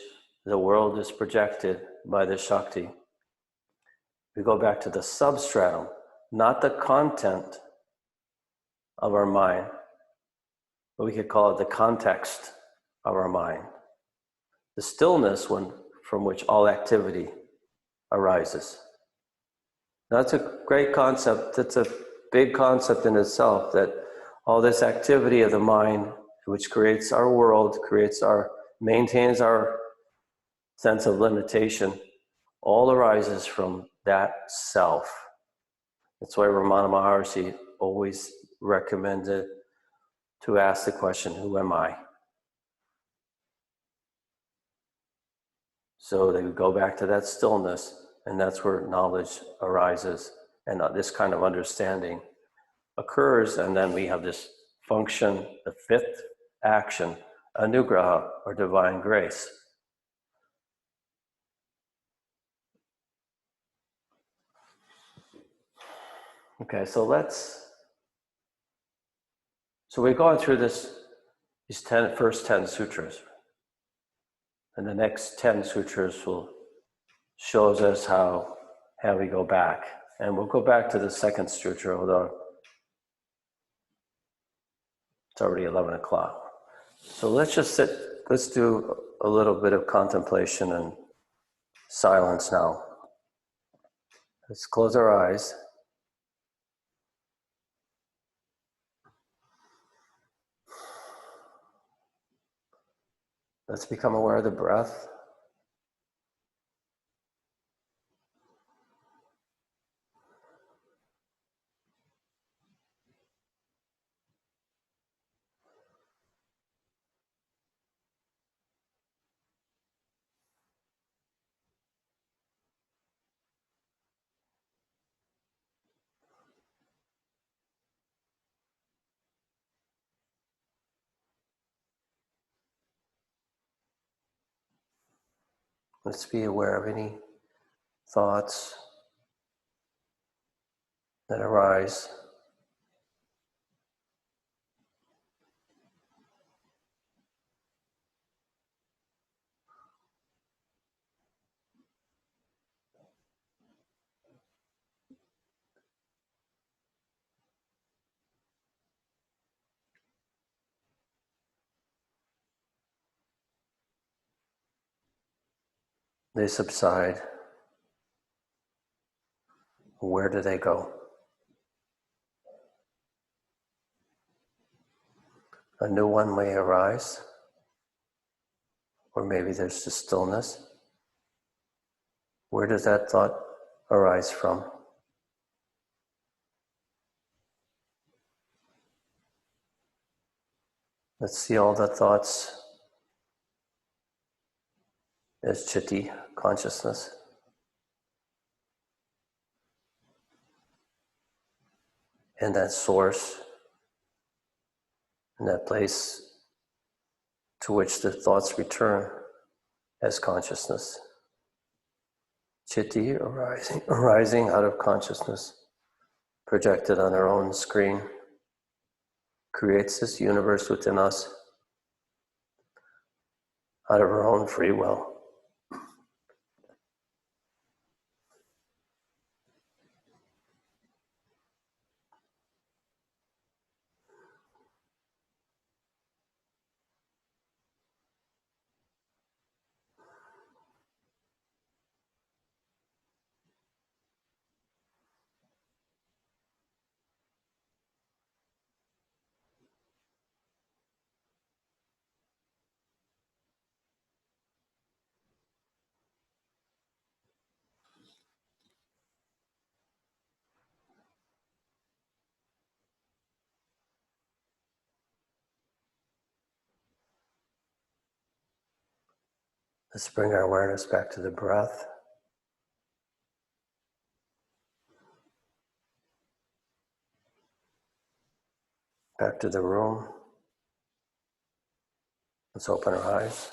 the world is projected by the Shakti. We go back to the substratum, not the content of our mind, but we could call it the context of our mind. The stillness from which all activity arises. That's a great concept. It's a big concept in itself, that all this activity of the mind, which creates our world, maintains our sense of limitation, all arises from that self. That's why Ramana Maharshi always recommended to ask the question, who am I? So they would go back to that stillness, and that's where knowledge arises, and this kind of understanding occurs, and then we have this function, the fifth action, anugraha, or divine grace. Okay, so we've gone through these first 10 sutras, and the next 10 sutras shows us how we go back. And we'll go back to the second sutra, although it's already 11 o'clock. So let's just let's do a little bit of contemplation and silence now. Let's close our eyes. Let's become aware of the breath. Let's be aware of any thoughts that arise. They subside. Where do they go? A new one may arise, or maybe there's just stillness. Where does that thought arise from? Let's see all the thoughts as chitti, consciousness. And that source, and that place to which the thoughts return as consciousness. Chitti arising out of consciousness, projected on our own screen, creates this universe within us out of our own free will. Let's bring our awareness back to the breath. Back to the room. Let's open our eyes.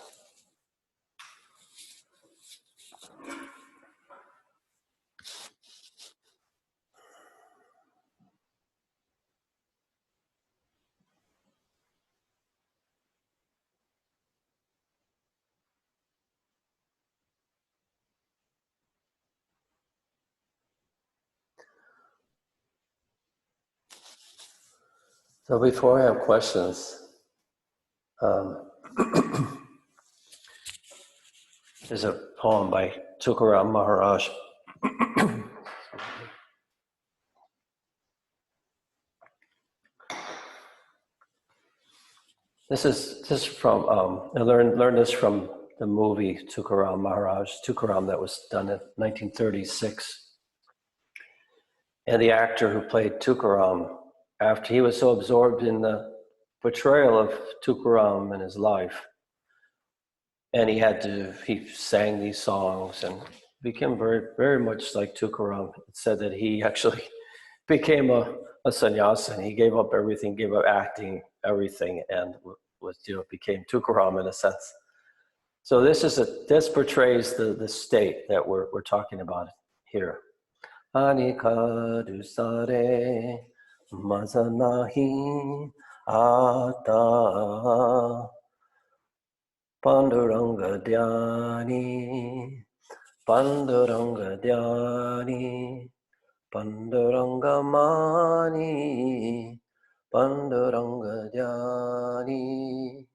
So before I have questions, there's a poem by Tukaram Maharaj. This is from I learned this from the movie Tukaram Maharaj, Tukaram, that was done in 1936. And the actor who played Tukaram, after he was so absorbed in the portrayal of Tukaram and his life, And he sang these songs and became very, very much like Tukaram. It said that he actually became a sannyasa. He gave up everything, gave up acting, everything, and became Tukaram in a sense. So this portrays the state that we're talking about here. Anika dusare mazanahi ata Panduranga Dhyani, Panduranga Dhyani, Panduranga Mani, Panduranga Dhyani,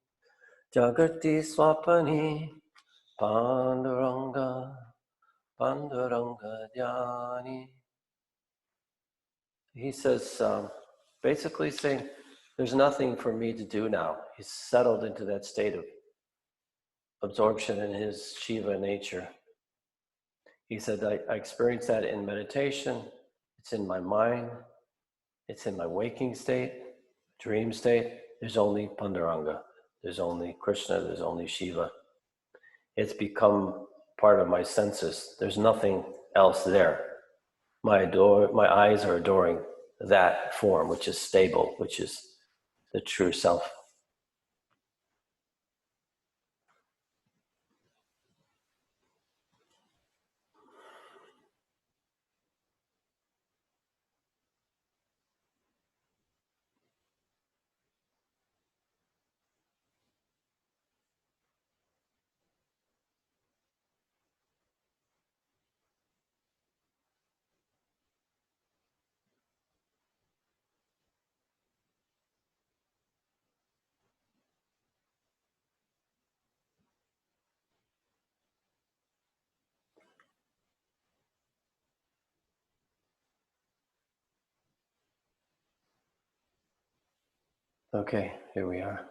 Jagati Swapani, Panduranga, Panduranga Dhyani. He says, basically saying, there's nothing for me to do now. He's settled into that state of absorption in his Shiva nature. He said, I experience that in meditation. It's in my mind. It's in my waking state, dream state. There's only Panduranga. There's only Krishna. There's only Shiva. It's become part of my senses. There's nothing else there. My eyes are adoring that form, which is stable, which is the true self. Okay, here we are.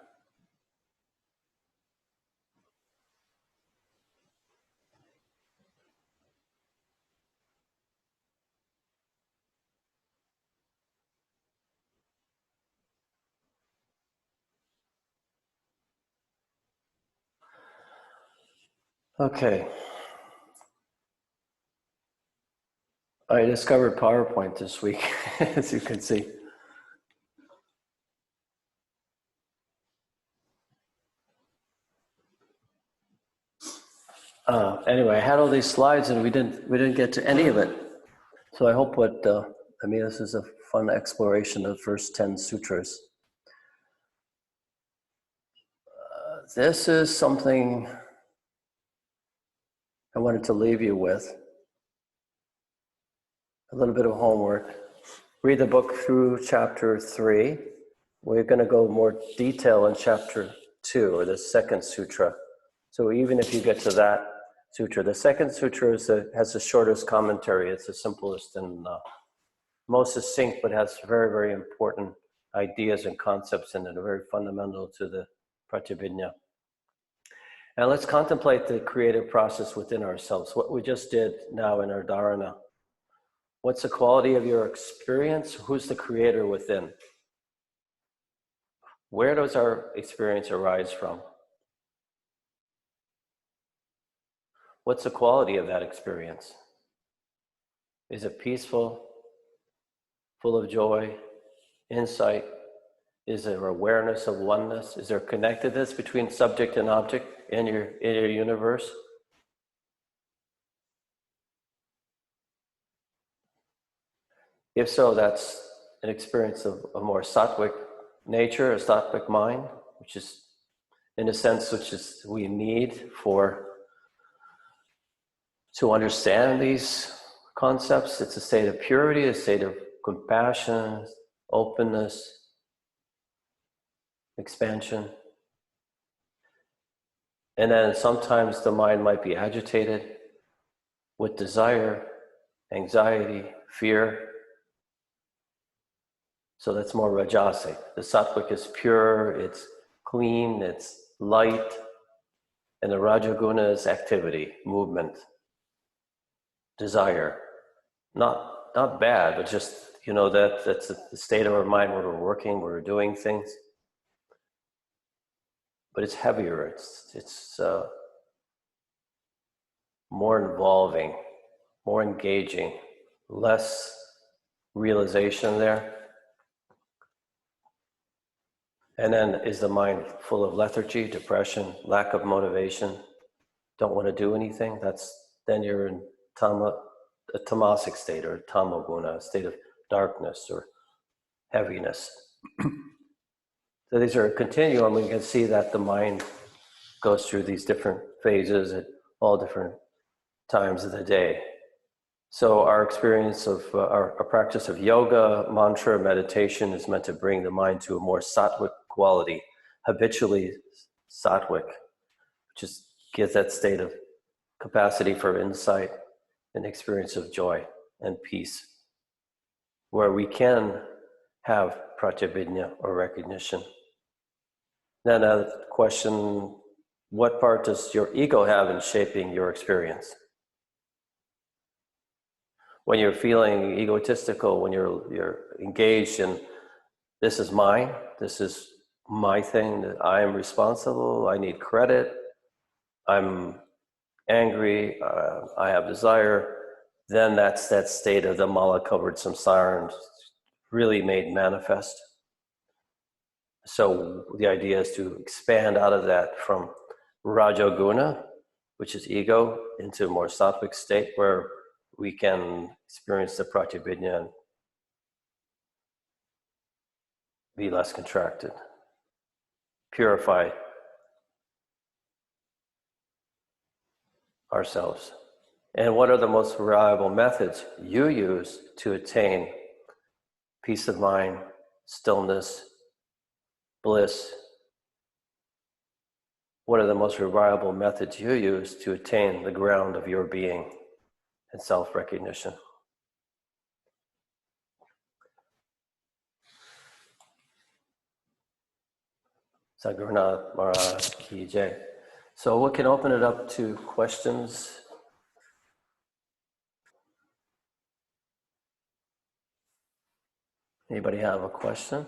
Okay. I discovered PowerPoint this week, as you can see. Anyway, I had all these slides and we didn't get to any of it. So I hope this is a fun exploration of the first 10 sutras. This is something I wanted to leave you with. A little bit of homework. Read the book through chapter 3. We're going to go more detail in chapter 2, or the second sutra. So even if you get to that sutra, the second sutra has the shortest commentary. It's the simplest and most succinct, but has very, very important ideas and concepts in it, are very fundamental to the Pratibhijna. And let's contemplate the creative process within ourselves. What we just did now in our dharana. What's the quality of your experience? Who's the creator within? Where does our experience arise from? What's the quality of that experience? Is it peaceful, full of joy, insight? Is there awareness of oneness? Is there connectedness between subject and object in your universe? If so, that's an experience of a more sattvic nature, a sattvic mind, which is, in a sense, which is we need to understand these concepts. It's a state of purity, a state of compassion, openness, expansion. And then sometimes the mind might be agitated with desire, anxiety, fear. So that's more rajasic. The sattvic is pure, it's clean, it's light, and the rajaguna is activity, movement, desire. Not bad, but just, that's the state of our mind where we're working, where we're doing things. But it's heavier, it's more involving, more engaging, less realization there? And then is the mind full of lethargy, depression, lack of motivation, don't want to do anything? Then you're in a tamasic state, or tamoguna, a state of darkness or heaviness. So these are a continuum. We can see that the mind goes through these different phases at all different times of the day. So our experience of our practice of yoga, mantra, meditation is meant to bring the mind to a more sattvic quality, habitually sattvic, which is gives that state of capacity for insight and experience of joy and peace, where we can have pratyabhijna or recognition. Then a question, what part does your ego have in shaping your experience? When you're feeling egotistical, when you're engaged in, this is mine, this is my thing, that I am responsible, I need credit, I'm angry, I have desire, then that's that state of the mala-covered samsara really made manifest. So the idea is to expand out of that from rajoguna, which is ego, into a more sattvic state where we can experience the pratyabhijna and be less contracted, purify ourselves. And what are the most reliable methods you use to attain peace of mind, stillness, bliss? What are the most reliable methods you use to attain the ground of your being and self-recognition? Sadhguru Maharaj Ki Jai. So we can open it up to questions. Anybody have a question?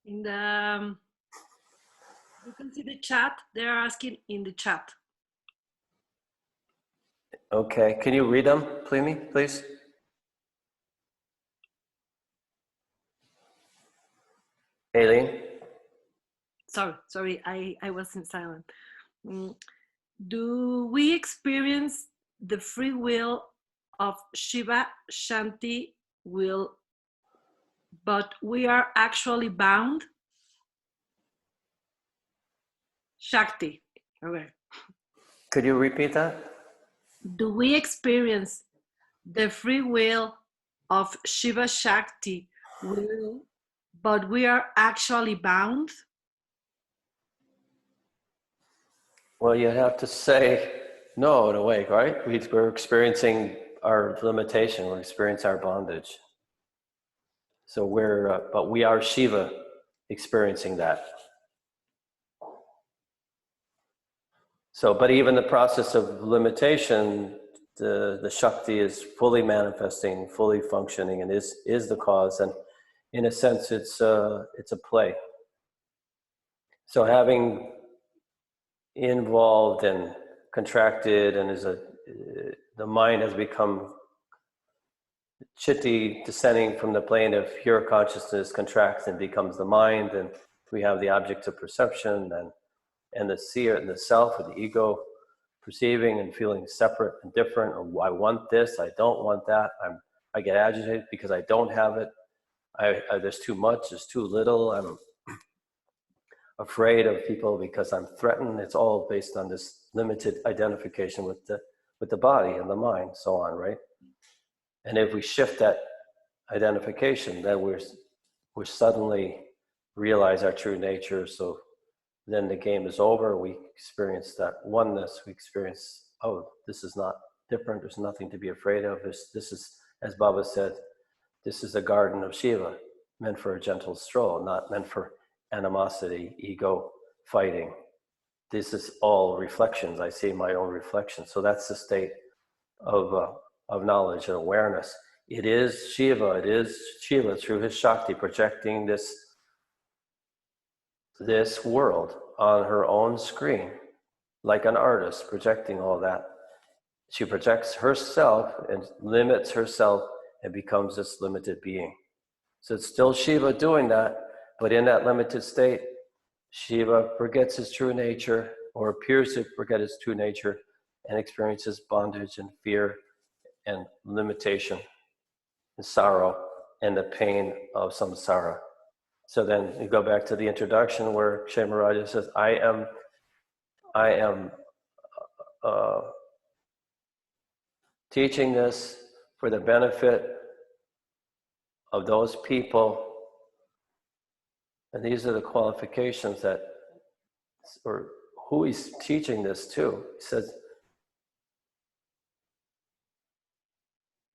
In the, you can see the chat. They're asking in the chat. Okay, can you read them, please? Aileen? Sorry, I wasn't silent. Do we experience the free will of Shiva Shanti will, but we are actually bound? Shakti, okay. Could you repeat that? Do we experience the free will of Shiva Shakti will, but we are actually bound? Well, you have to say no in a way, right? We're experiencing our limitation, we're experiencing our bondage. So but we are Shiva experiencing that. So, but even the process of limitation, the Shakti is fully manifesting, fully functioning, and is the cause. And in a sense, it's a play. So having involved and contracted, and the mind has become chitti, descending from the plane of pure consciousness, contracts and becomes the mind, and we have the object of perception and the seer and the self, or the ego, perceiving and feeling separate and different, or I want this, I don't want that, I get agitated because I don't have it, there's too much, there's too little, I'm afraid of people because I'm threatened. It's all based on this limited identification with the body and the mind, so on, right? And if we shift that identification, then we're suddenly realize our true nature. So then the game is over. We experience that oneness. We experience, oh, this is not different. There's nothing to be afraid of. This is, as Baba said, this is a garden of Shiva, meant for a gentle stroll, not meant for animosity, ego, fighting. This is all reflections. I see my own reflection. So that's the state of knowledge and awareness. It is Shiva through his Shakti projecting this world on her own screen, like an artist projecting all that. She projects herself and limits herself and becomes this limited being. So it's still Shiva doing that, but in that limited state, Shiva forgets his true nature, or appears to forget his true nature, and experiences bondage and fear and limitation and sorrow and the pain of samsara. So then you go back to the introduction where Kshemaraja says, I am teaching this for the benefit of those people. And these are the qualifications that, or who he's teaching this to. He says,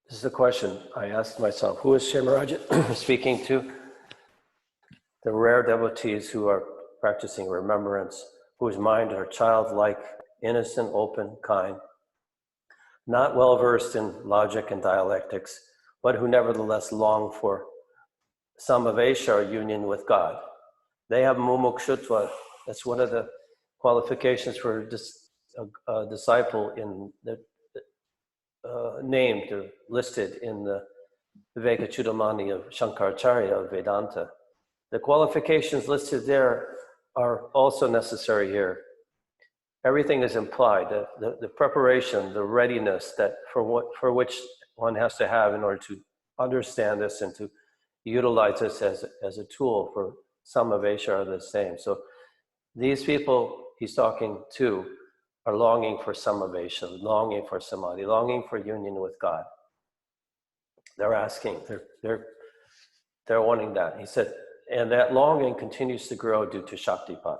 this is a question I asked myself, who is Kshemaraja speaking to? The rare devotees who are practicing remembrance, whose mind are childlike, innocent, open, kind, not well versed in logic and dialectics, but who nevertheless long for samavesha, or union with God. They have mumukshutva. That's one of the qualifications for a disciple in the named or listed in the Viveka Chudamani of Shankaracharya of Vedanta. The qualifications listed there are also necessary here. Everything is implied, the preparation, the readiness that for which one has to have in order to understand this and to utilize this as a tool for samavesha are the same. So these people he's talking to are longing for samavesha, longing for samadhi, longing for union with God. They're asking, they're wanting that. He said, and that longing continues to grow due to Shaktipat.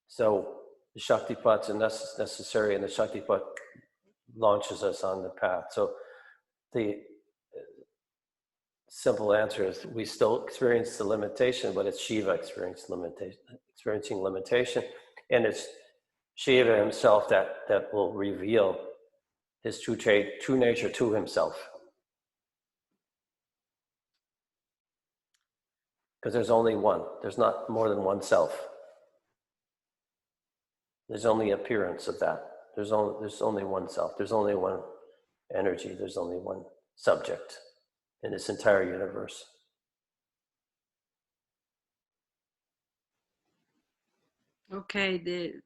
So the Shaktipat's necessary, and the Shaktipat launches us on the path. So the simple answer is we still experience the limitation, but it's Shiva experiencing limitation, and it's Shiva himself that will reveal his true nature to himself. Because there's only one. There's not more than one self. There's only appearance of that. There's only one self. There's only one energy. There's only one subject in this entire universe. Okay, the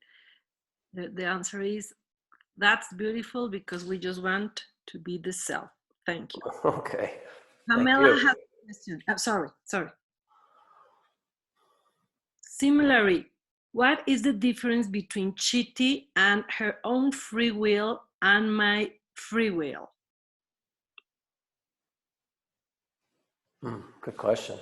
answer is, that's beautiful, because we just want to be the self. Thank you. Okay. Pamela has a question. Sorry. Similarly, what is the difference between Chitti and her own free will and my free will? Good question.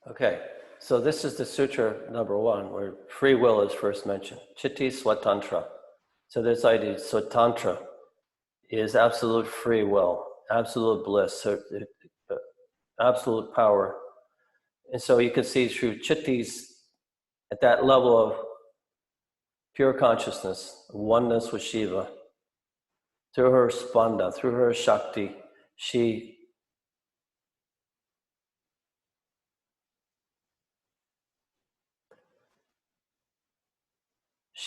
Okay, so this is the sutra number 1, where free will is first mentioned. Chitti Swatantra. So this idea, Swatantra, is absolute free will, absolute bliss, absolute power. And so you can see through Chitti's, at that level of pure consciousness, oneness with Shiva, through her spanda, through her Shakti, she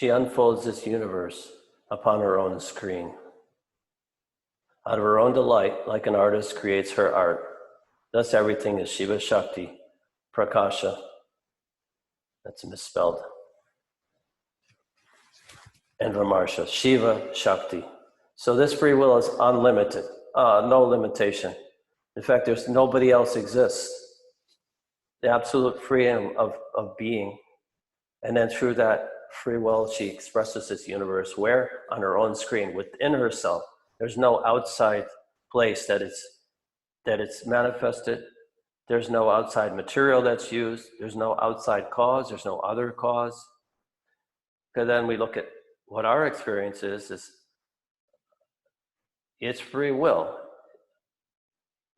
unfolds this universe upon her own screen. Out of her own delight, like an artist creates her art. Thus everything is Shiva Shakti, Prakasha. That's misspelled. And Vimarsha, Shiva Shakti. So this free will is unlimited, no limitation. In fact, there's nobody else exists. The absolute freedom of being. And then through that free will, she expresses this universe where? On her own screen, within herself. There's no outside place that it's manifested. There's no outside material that's used. There's no outside cause. There's no other cause. Because then we look at what our experience is it's free will.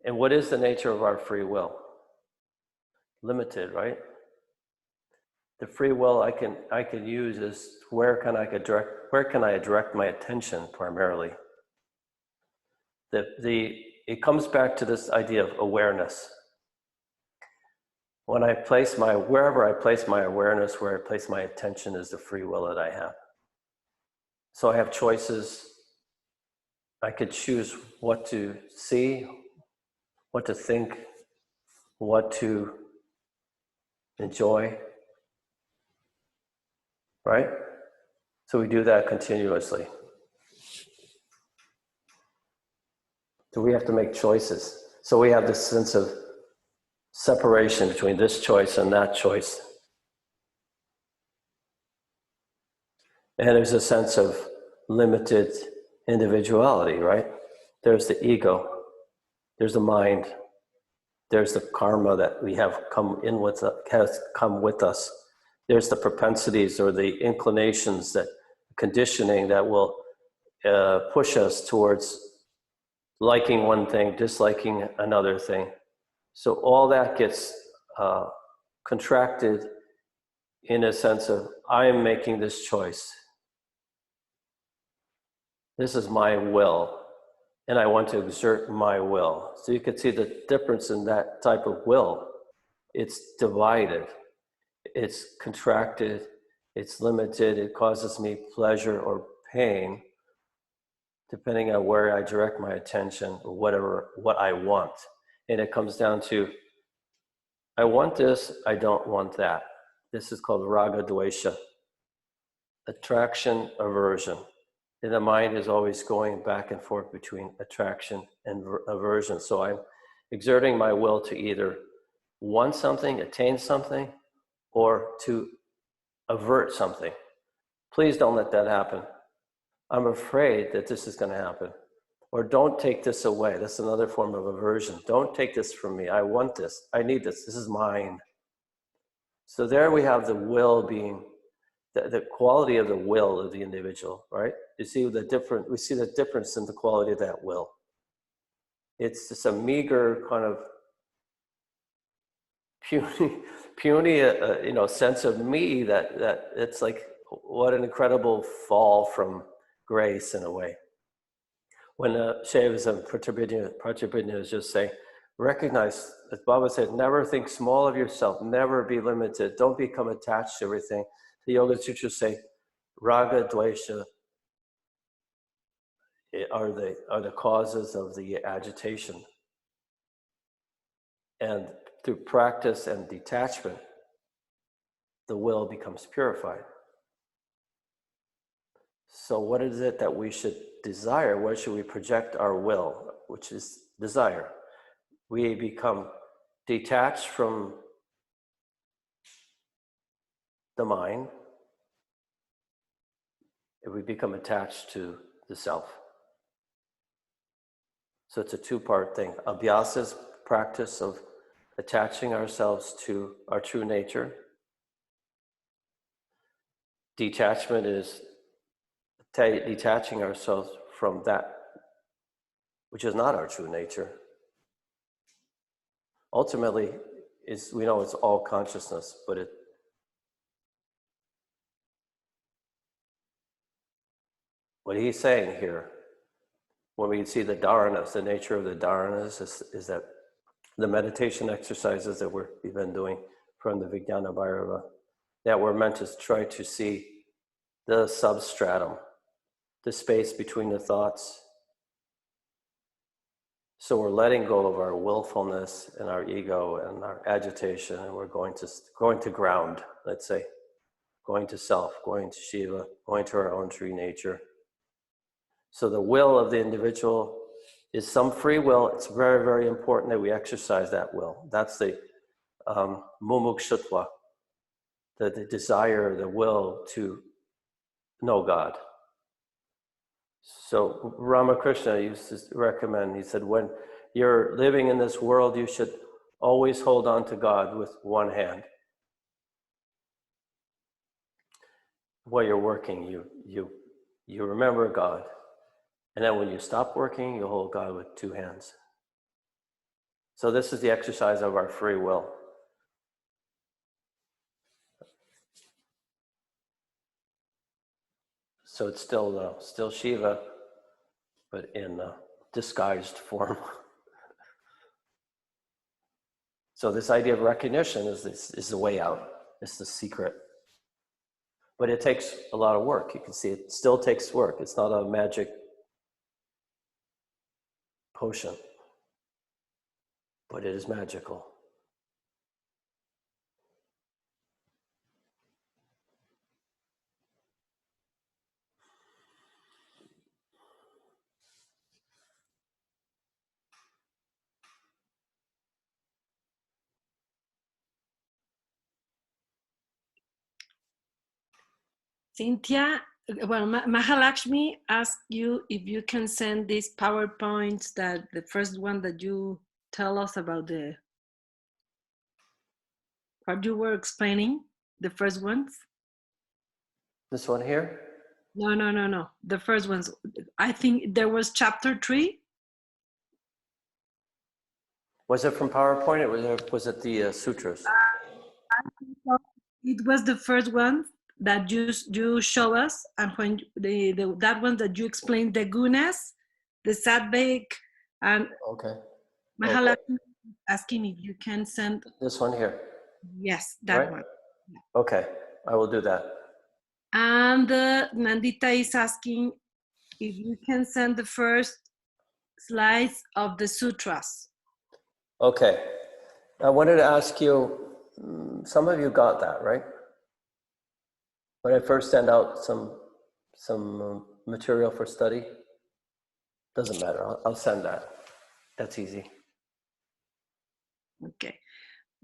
And what is the nature of our free will? Limited, right? The free will I can use is where can I direct my attention primarily? It comes back to this idea of awareness. When wherever I place my awareness, where I place my attention is the free will that I have. So I have choices. I could choose what to see, what to think, what to enjoy, right? So we do that continuously. So we have to make choices. So we have this sense of separation between this choice and that choice. And there's a sense of limited individuality, right? There's the ego, there's the mind, there's the karma that we have has come with us. There's the propensities or the inclinations, that conditioning that will push us towards liking one thing, disliking another thing. So all that gets contracted in a sense of, I am making this choice. This is my will, and I want to exert my will. So you can see the difference in that type of will. It's divided, it's contracted, it's limited, it causes me pleasure or pain, depending on where I direct my attention or what I want. And it comes down to, I want this, I don't want that. This is called raga dvesha, attraction, aversion. And the mind is always going back and forth between attraction and aversion. So I'm exerting my will to either want something, attain something, or to avert something. Please don't let that happen. I'm afraid that this is going to happen. Or don't take this away. That's another form of aversion. Don't take this from me. I want this. I need this. This is mine. So there we have the will being, the quality of the will of the individual, right? We see the difference in the quality of that will. It's just a meager kind of puny sense of me that it's like, what an incredible fall from grace in a way. When Shaivism, Pratyabhijna is just saying, recognize, as Baba said, never think small of yourself, never be limited, don't become attached to everything. The Yoga Sutras say, raga, dvesha are the causes of the agitation. And through practice and detachment, the will becomes purified. So what is it that we should desire? Where should we project our will, which is desire? We become detached from the mind, and we become attached to the self. So it's a two-part thing. Abhyasa is practice of attaching ourselves to our true nature. Detachment is detaching ourselves from that which is not our true nature. Ultimately, we know it's all consciousness, but what he's saying here, when we see the dharanas, the nature of the dharanas is that the meditation exercises that we've been doing from the Vijnana Bhairava, that we're meant to try to see the substratum, the space between the thoughts. So we're letting go of our willfulness and our ego and our agitation, and we're going to ground, let's say, going to self, going to Shiva, going to our own true nature. So the will of the individual is some free will. It's very, very important that we exercise that will. That's the mumukshutva, the desire, the will to know God. So Ramakrishna used to recommend, he said, when you're living in this world, you should always hold on to God with one hand. While you're working, you you remember God. And then when you stop working, you hold God with two hands. So this is the exercise of our free will. So it's still Shiva, but in disguised form. So this idea of recognition is the way out. It's the secret. But it takes a lot of work. You can see it still takes work. It's not a magic potion, but it is magical. Cynthia, well, Mahalakshmi asked you if you can send these PowerPoints, that the first one that you tell us about what you were explaining, the first ones. This one here? No. The first ones. I think there was chapter 3. Was it from PowerPoint or was it the sutras? It was the first one that you show us, and when that one that you explained the gunas, the satvik, and Okay. Mahalakshmi asking if you can send. This one here. Yes, that Right? one. Okay, I will do that. And Nandita is asking if you can send the first slides of the sutras. Okay, I wanted to ask you, some of you got that, right? When I first send out some material for study, doesn't matter, I'll send that. That's easy. Okay.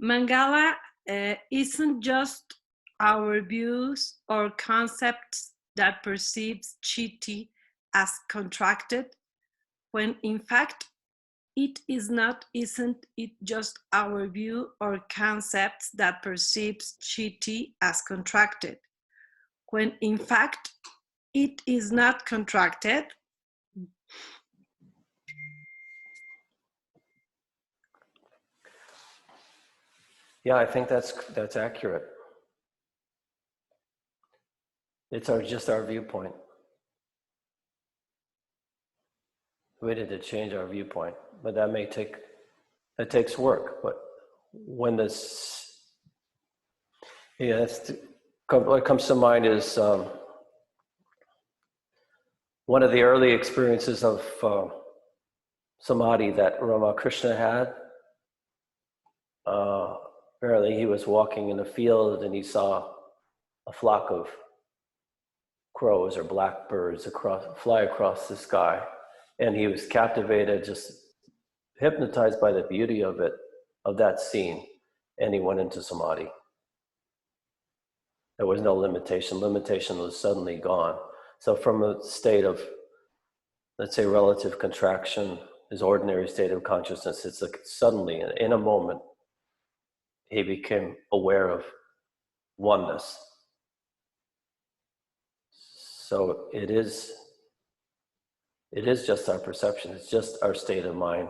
Mangala isn't just our views or concepts that perceives chitti as contracted, when in fact it isn't it just our view or concepts that perceives chitti as contracted, when in fact it is not contracted. Yeah, I think that's accurate. It's just our viewpoint. We need to change our viewpoint, but that takes work. But when what comes to mind is one of the early experiences of samadhi that Ramakrishna had. Apparently he was walking in a field and he saw a flock of crows or blackbirds fly across the sky. And he was captivated, just hypnotized by the beauty of that scene. And he went into samadhi. There was no limitation. Limitation was suddenly gone. So from a state of, let's say, relative contraction, his ordinary state of consciousness, it's like suddenly, in a moment, he became aware of oneness. So it is just our perception. It's just our state of mind.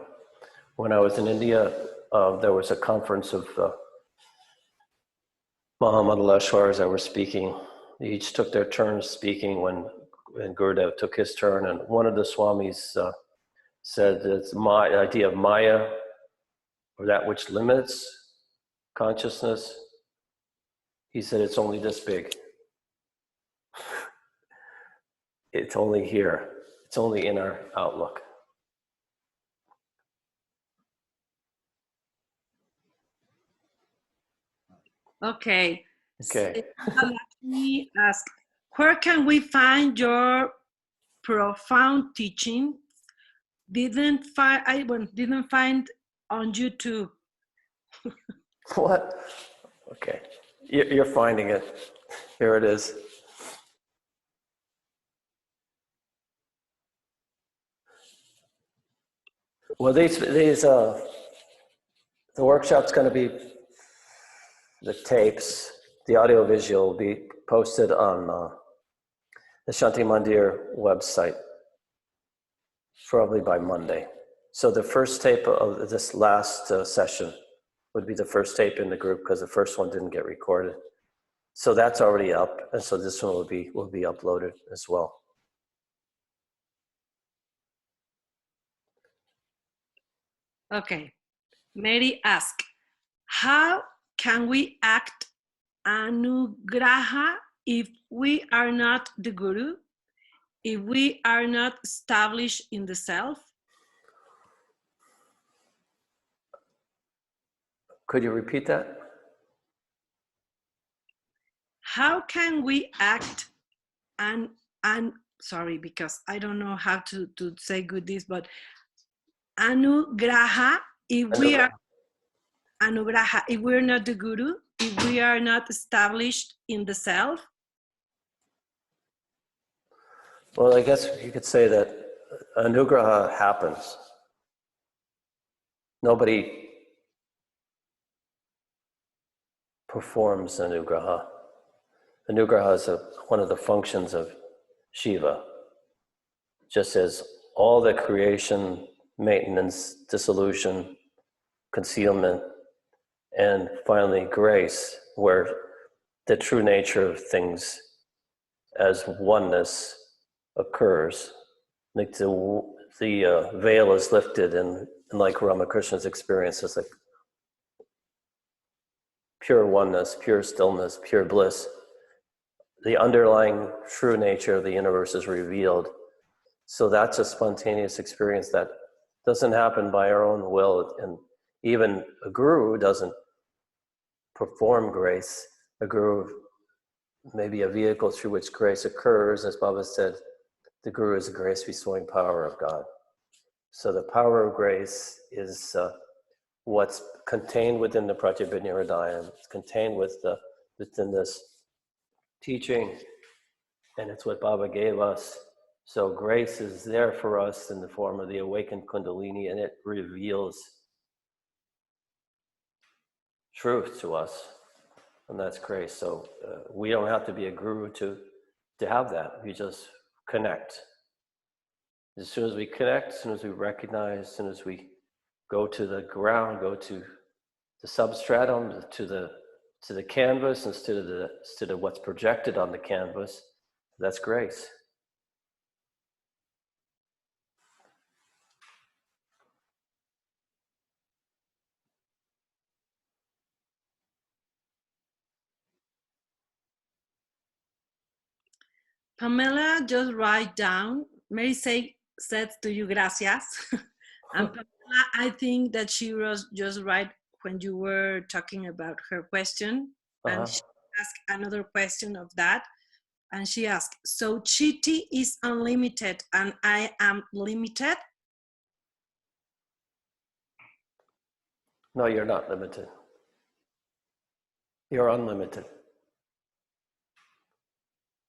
When I was in India, there was a conference of Mahamandalaswaras that were speaking. They each took their turns speaking when Gurudev took his turn, and one of the Swamis said it's my idea of Maya, or that which limits consciousness. He said it's only this big. It's only here. It's only in our outlook. Okay. Okay. So, let me ask, where can we find your profound teaching? Didn't find on YouTube. What? Okay. You're finding it. Here it is. Well, the workshop's going to be, the tapes, the audiovisual will be posted on the Shanti Mandir website, probably by Monday. So the first tape of this last session would be the first tape in the group because the first one didn't get recorded. So that's already up, and so this one will be uploaded as well. Okay. Mary asked, how can we act anugraha if we are not the guru, if we are not established in the self? Could you repeat that? How can we act and sorry, because I don't know how to say good this, but anugraha, if we are anugraha, if we're not the guru, if we are not established in the self? Well, I guess you could say that anugraha happens. Nobody performs anugraha. Anugraha is one of the functions of Shiva. Just as all the creation, maintenance, dissolution, concealment, and finally grace, where the true nature of things as oneness occurs. Like the veil is lifted, and like Ramakrishna's experience is like pure oneness, pure stillness, pure bliss. The underlying true nature of the universe is revealed. So that's a spontaneous experience that doesn't happen by our own will. And even a guru doesn't perform grace. A guru may be a vehicle through which grace occurs. As Baba said, the guru is the grace bestowing power of God. So the power of grace is what's contained within the Pratyabhidya Hridayam. It's contained within this teaching, and it's what Baba gave us. So grace is there for us in the form of the awakened Kundalini, and it reveals truth to us, and that's grace. So we don't have to be a guru to have that. We just connect. As soon as we connect, as soon as we recognize, as soon as we go to the ground, go to the substratum, to the canvas, instead of what's projected on the canvas, that's grace. Pamela just write down, Mary said to you, gracias. And Pamela, I think that she was just right when you were talking about her question. And she asked another question of that. And she asked, so Chitti is unlimited and I am limited? No, you're not limited. You're unlimited.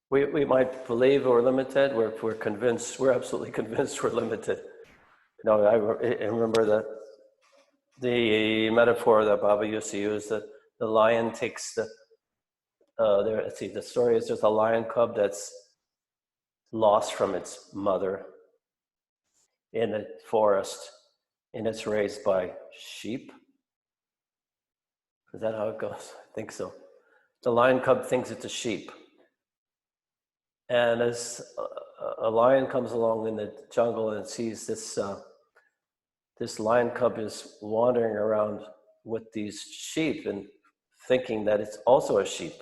We might believe we're limited. We're convinced. We're absolutely convinced we're limited. No, I remember the metaphor that Baba used to use, that the lion takes the story is there's a lion cub that's lost from its mother in the forest, and it's raised by sheep. Is that how it goes? I think so. The lion cub thinks it's a sheep. And as a lion comes along in the jungle and sees this lion cub is wandering around with these sheep and thinking that it's also a sheep.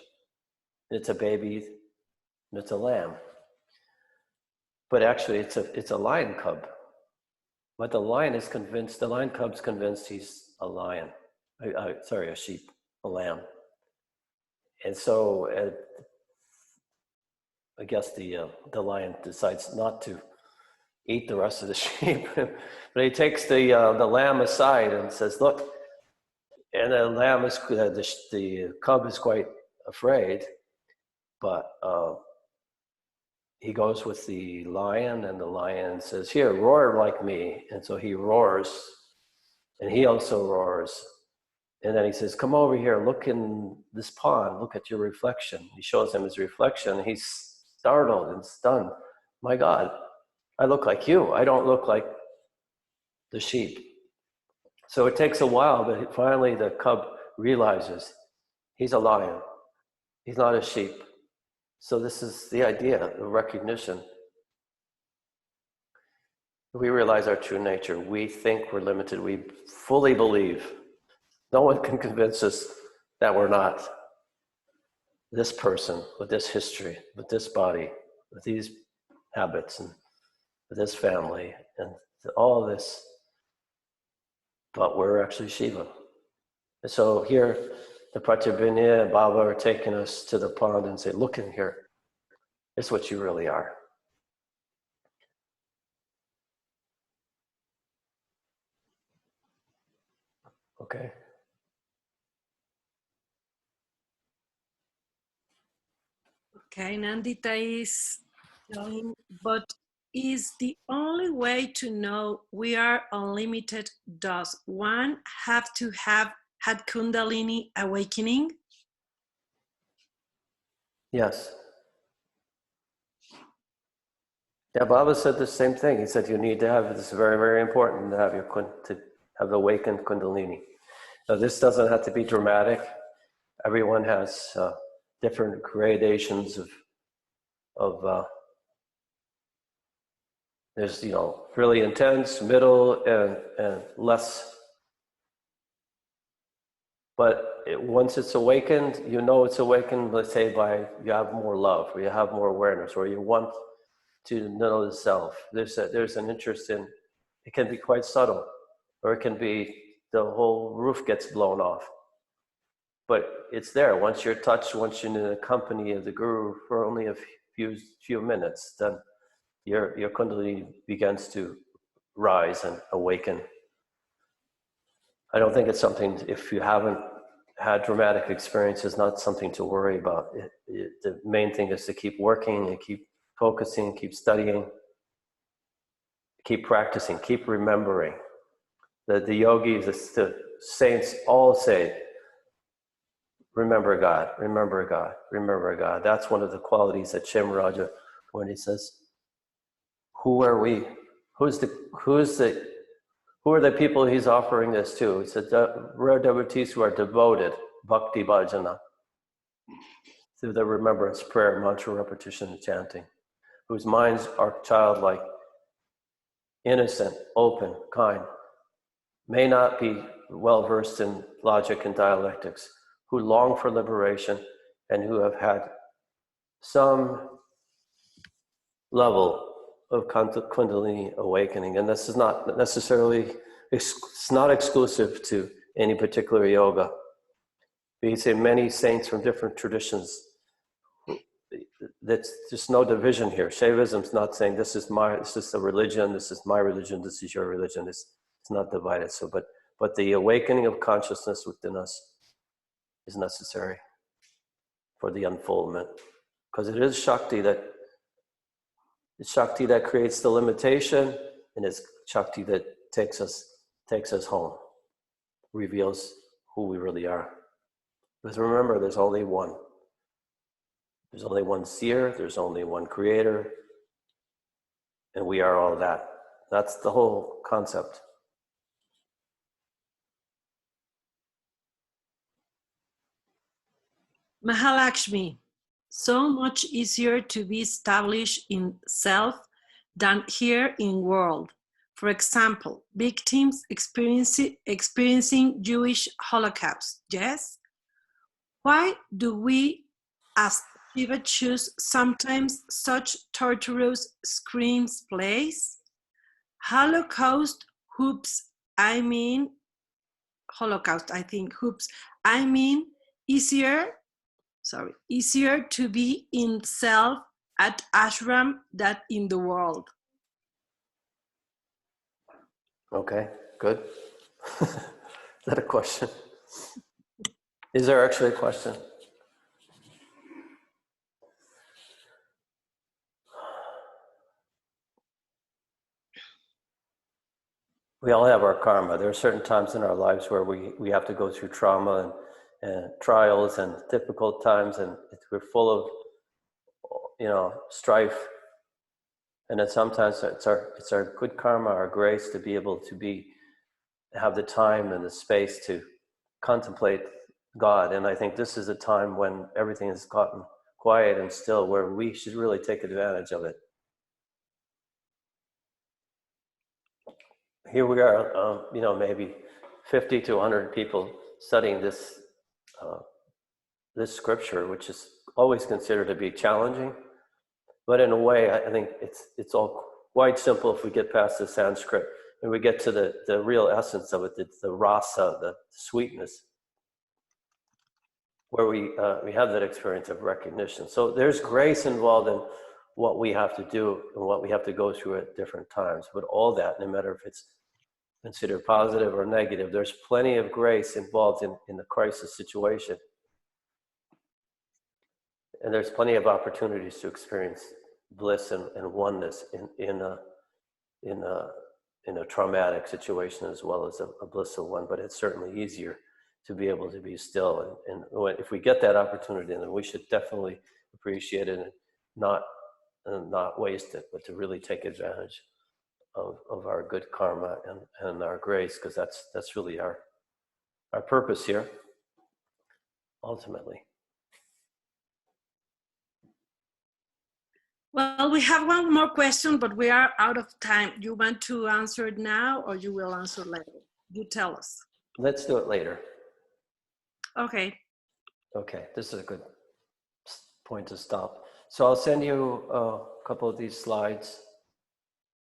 It's a baby, and it's a lamb. But actually it's a lion cub. But the lion cub's convinced he's a lion. A sheep, a lamb. And so I guess the lion decides not to eat the rest of the sheep, but he takes the lamb aside and says, "Look," and the lamb is the cub is quite afraid, but he goes with the lion, and the lion says, "Here, roar like me," and so he roars, and he also roars. And then he says, "Come over here, look in this pond, look at your reflection." He shows him his reflection. He's startled and stunned. My God, I look like you. I don't look like the sheep. So it takes a while, but finally the cub realizes he's a lion. He's not a sheep. So this is the idea, the recognition. We realize our true nature. We think we're limited. We fully believe. No one can convince us that we're not. This person with this history, with this body, with these habits, and with this family, and all this. But we're actually Shiva. And so here, the Pratyabhinya and Baba are taking us to the pond and say, look in here. It's what you really are. Okay. Okay, Nandita is telling, but is the only way to know we are unlimited, does one have to have had Kundalini awakening? Yes. Yeah, Baba said the same thing. He said you need to have, this is very, very important to have to have awakened Kundalini. Now this doesn't have to be dramatic. Everyone has different gradations of there's, really intense, middle, and less. But once it's awakened, it's awakened, let's say, by you have more love, or you have more awareness, or you want to know the self. There's an interest in, it can be quite subtle, or it can be the whole roof gets blown off. But it's there. Once you're touched, once you're in the company of the Guru for only a few minutes, then your Kundalini begins to rise and awaken. I don't think it's something, if you haven't had dramatic experiences, not something to worry about. The main thing is to keep working and keep focusing, keep studying, keep practicing, keep remembering. The yogis, the saints all say, remember God, remember God, remember God. That's one of the qualities that Shemaraja, when he says, who are we? Who are the people he's offering this to? He said, rare devotees who are devoted, bhakti bhajana, through the remembrance, prayer, mantra repetition, and chanting, whose minds are childlike, innocent, open, kind, may not be well versed in logic and dialectics, who long for liberation and who have had some level of Kundalini awakening. And this is not necessarily, it's not exclusive to any particular yoga. We say many saints from different traditions. That's just no division here. Shaivism's not saying this is a religion, this is my religion, this is your religion. It's not divided. So, but the awakening of consciousness within us is necessary for the unfoldment, because it is Shakti that creates the limitation, and it's Shakti that takes us home, reveals who we really are. Because remember, there's only one. There's only one seer, there's only one creator, and we are all that. That's the whole concept. Mahalakshmi, so much easier to be established in self than here in world. For example, victims experiencing Jewish Holocaust, yes? Why do we as Shiva choose sometimes such torturous screenplays? Holocaust, easier to be in self at ashram than in the world. Okay, good. Is that a question? Is there actually a question? We all have our karma. There are certain times in our lives where we have to go through trauma and trials and difficult times, and we're full of strife. And then sometimes it's our good karma, our grace to be able to have the time and the space to contemplate God. And I think this is a time when everything has gotten quiet and still, where we should really take advantage of it. Here we are, maybe 50 to 100 people studying this scripture, which is always considered to be challenging. But in a way, I think it's all quite simple if we get past the Sanskrit and we get to the real essence of it, the rasa, the sweetness, where we have that experience of recognition. So there's grace involved in what we have to do and what we have to go through at different times. But all that, no matter if it's considered positive or negative, there's plenty of grace involved in the crisis situation. And there's plenty of opportunities to experience bliss and oneness in a traumatic situation as well as a blissful one. But it's certainly easier to be able to be still. And if we get that opportunity, then we should definitely appreciate it and not waste it, but to really take advantage of our good karma and our grace, because that's really our purpose here, ultimately. Well, we have one more question, but we are out of time. You want to answer it now, or you will answer later? You tell us. Let's do it later. Okay. Okay, this is a good point to stop. So I'll send you a couple of these slides.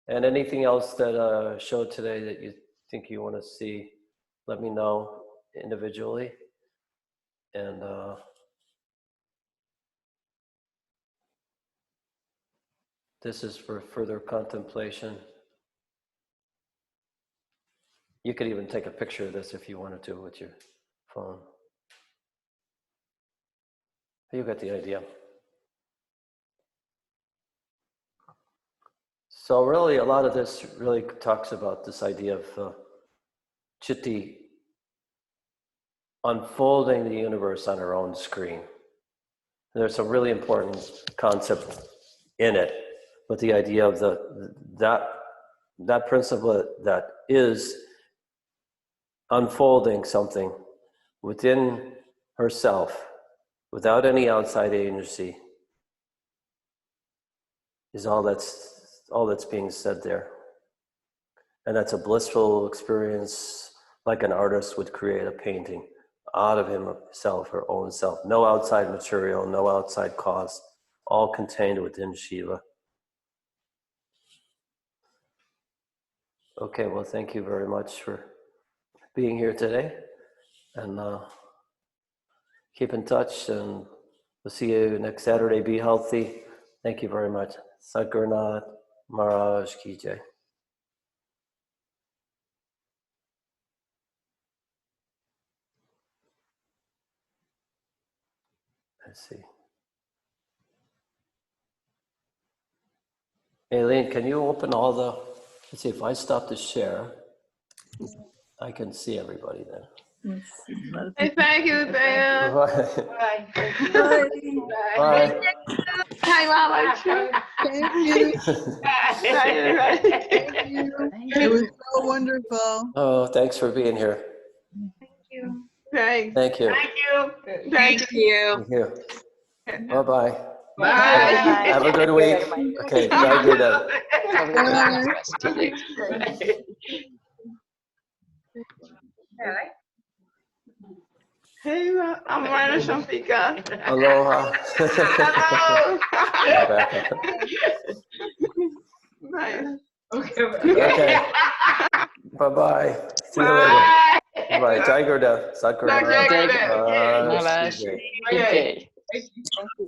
And anything else that I showed today that you think you want to see, let me know individually. And this is for further contemplation. You could even take a picture of this if you wanted to with your phone. You got the idea. So really, a lot of this really talks about this idea of Chitti unfolding the universe on our own screen. There's a really important concept in it, but the idea of that principle that is unfolding something within herself without any outside agency is all that's being said there. And that's a blissful experience, like an artist would create a painting out of himself, her own self. No outside material, no outside cause, all contained within Shiva. Okay, well, thank you very much for being here today. And keep in touch, and we'll see you next Saturday. Be healthy. Thank you very much. Sadhguru Maharaj Ki Jai. Let's see. Aileen, can you open all the, let's see, if I stop to share, I can see everybody then. Hey, thank you, Dale. Bye. Bye. Bye. Hi, Mama. Thank you. Thank you. It was so wonderful. Oh, thanks for being here. Thanks. Thank you. Thank you. Thank you. Thank you. Bye-bye. Bye. Have a good week. Okay, bye, good day. Hey, I'm Rana Shampika. Aloha. Hello. Rebecca. Nice. Okay. Bye-bye. See you later. Bye. Jai Gurudev. Sadhguru. Jai Gurudev. Maharaj. Maharaj. Ki Jai. Okay. Thank you.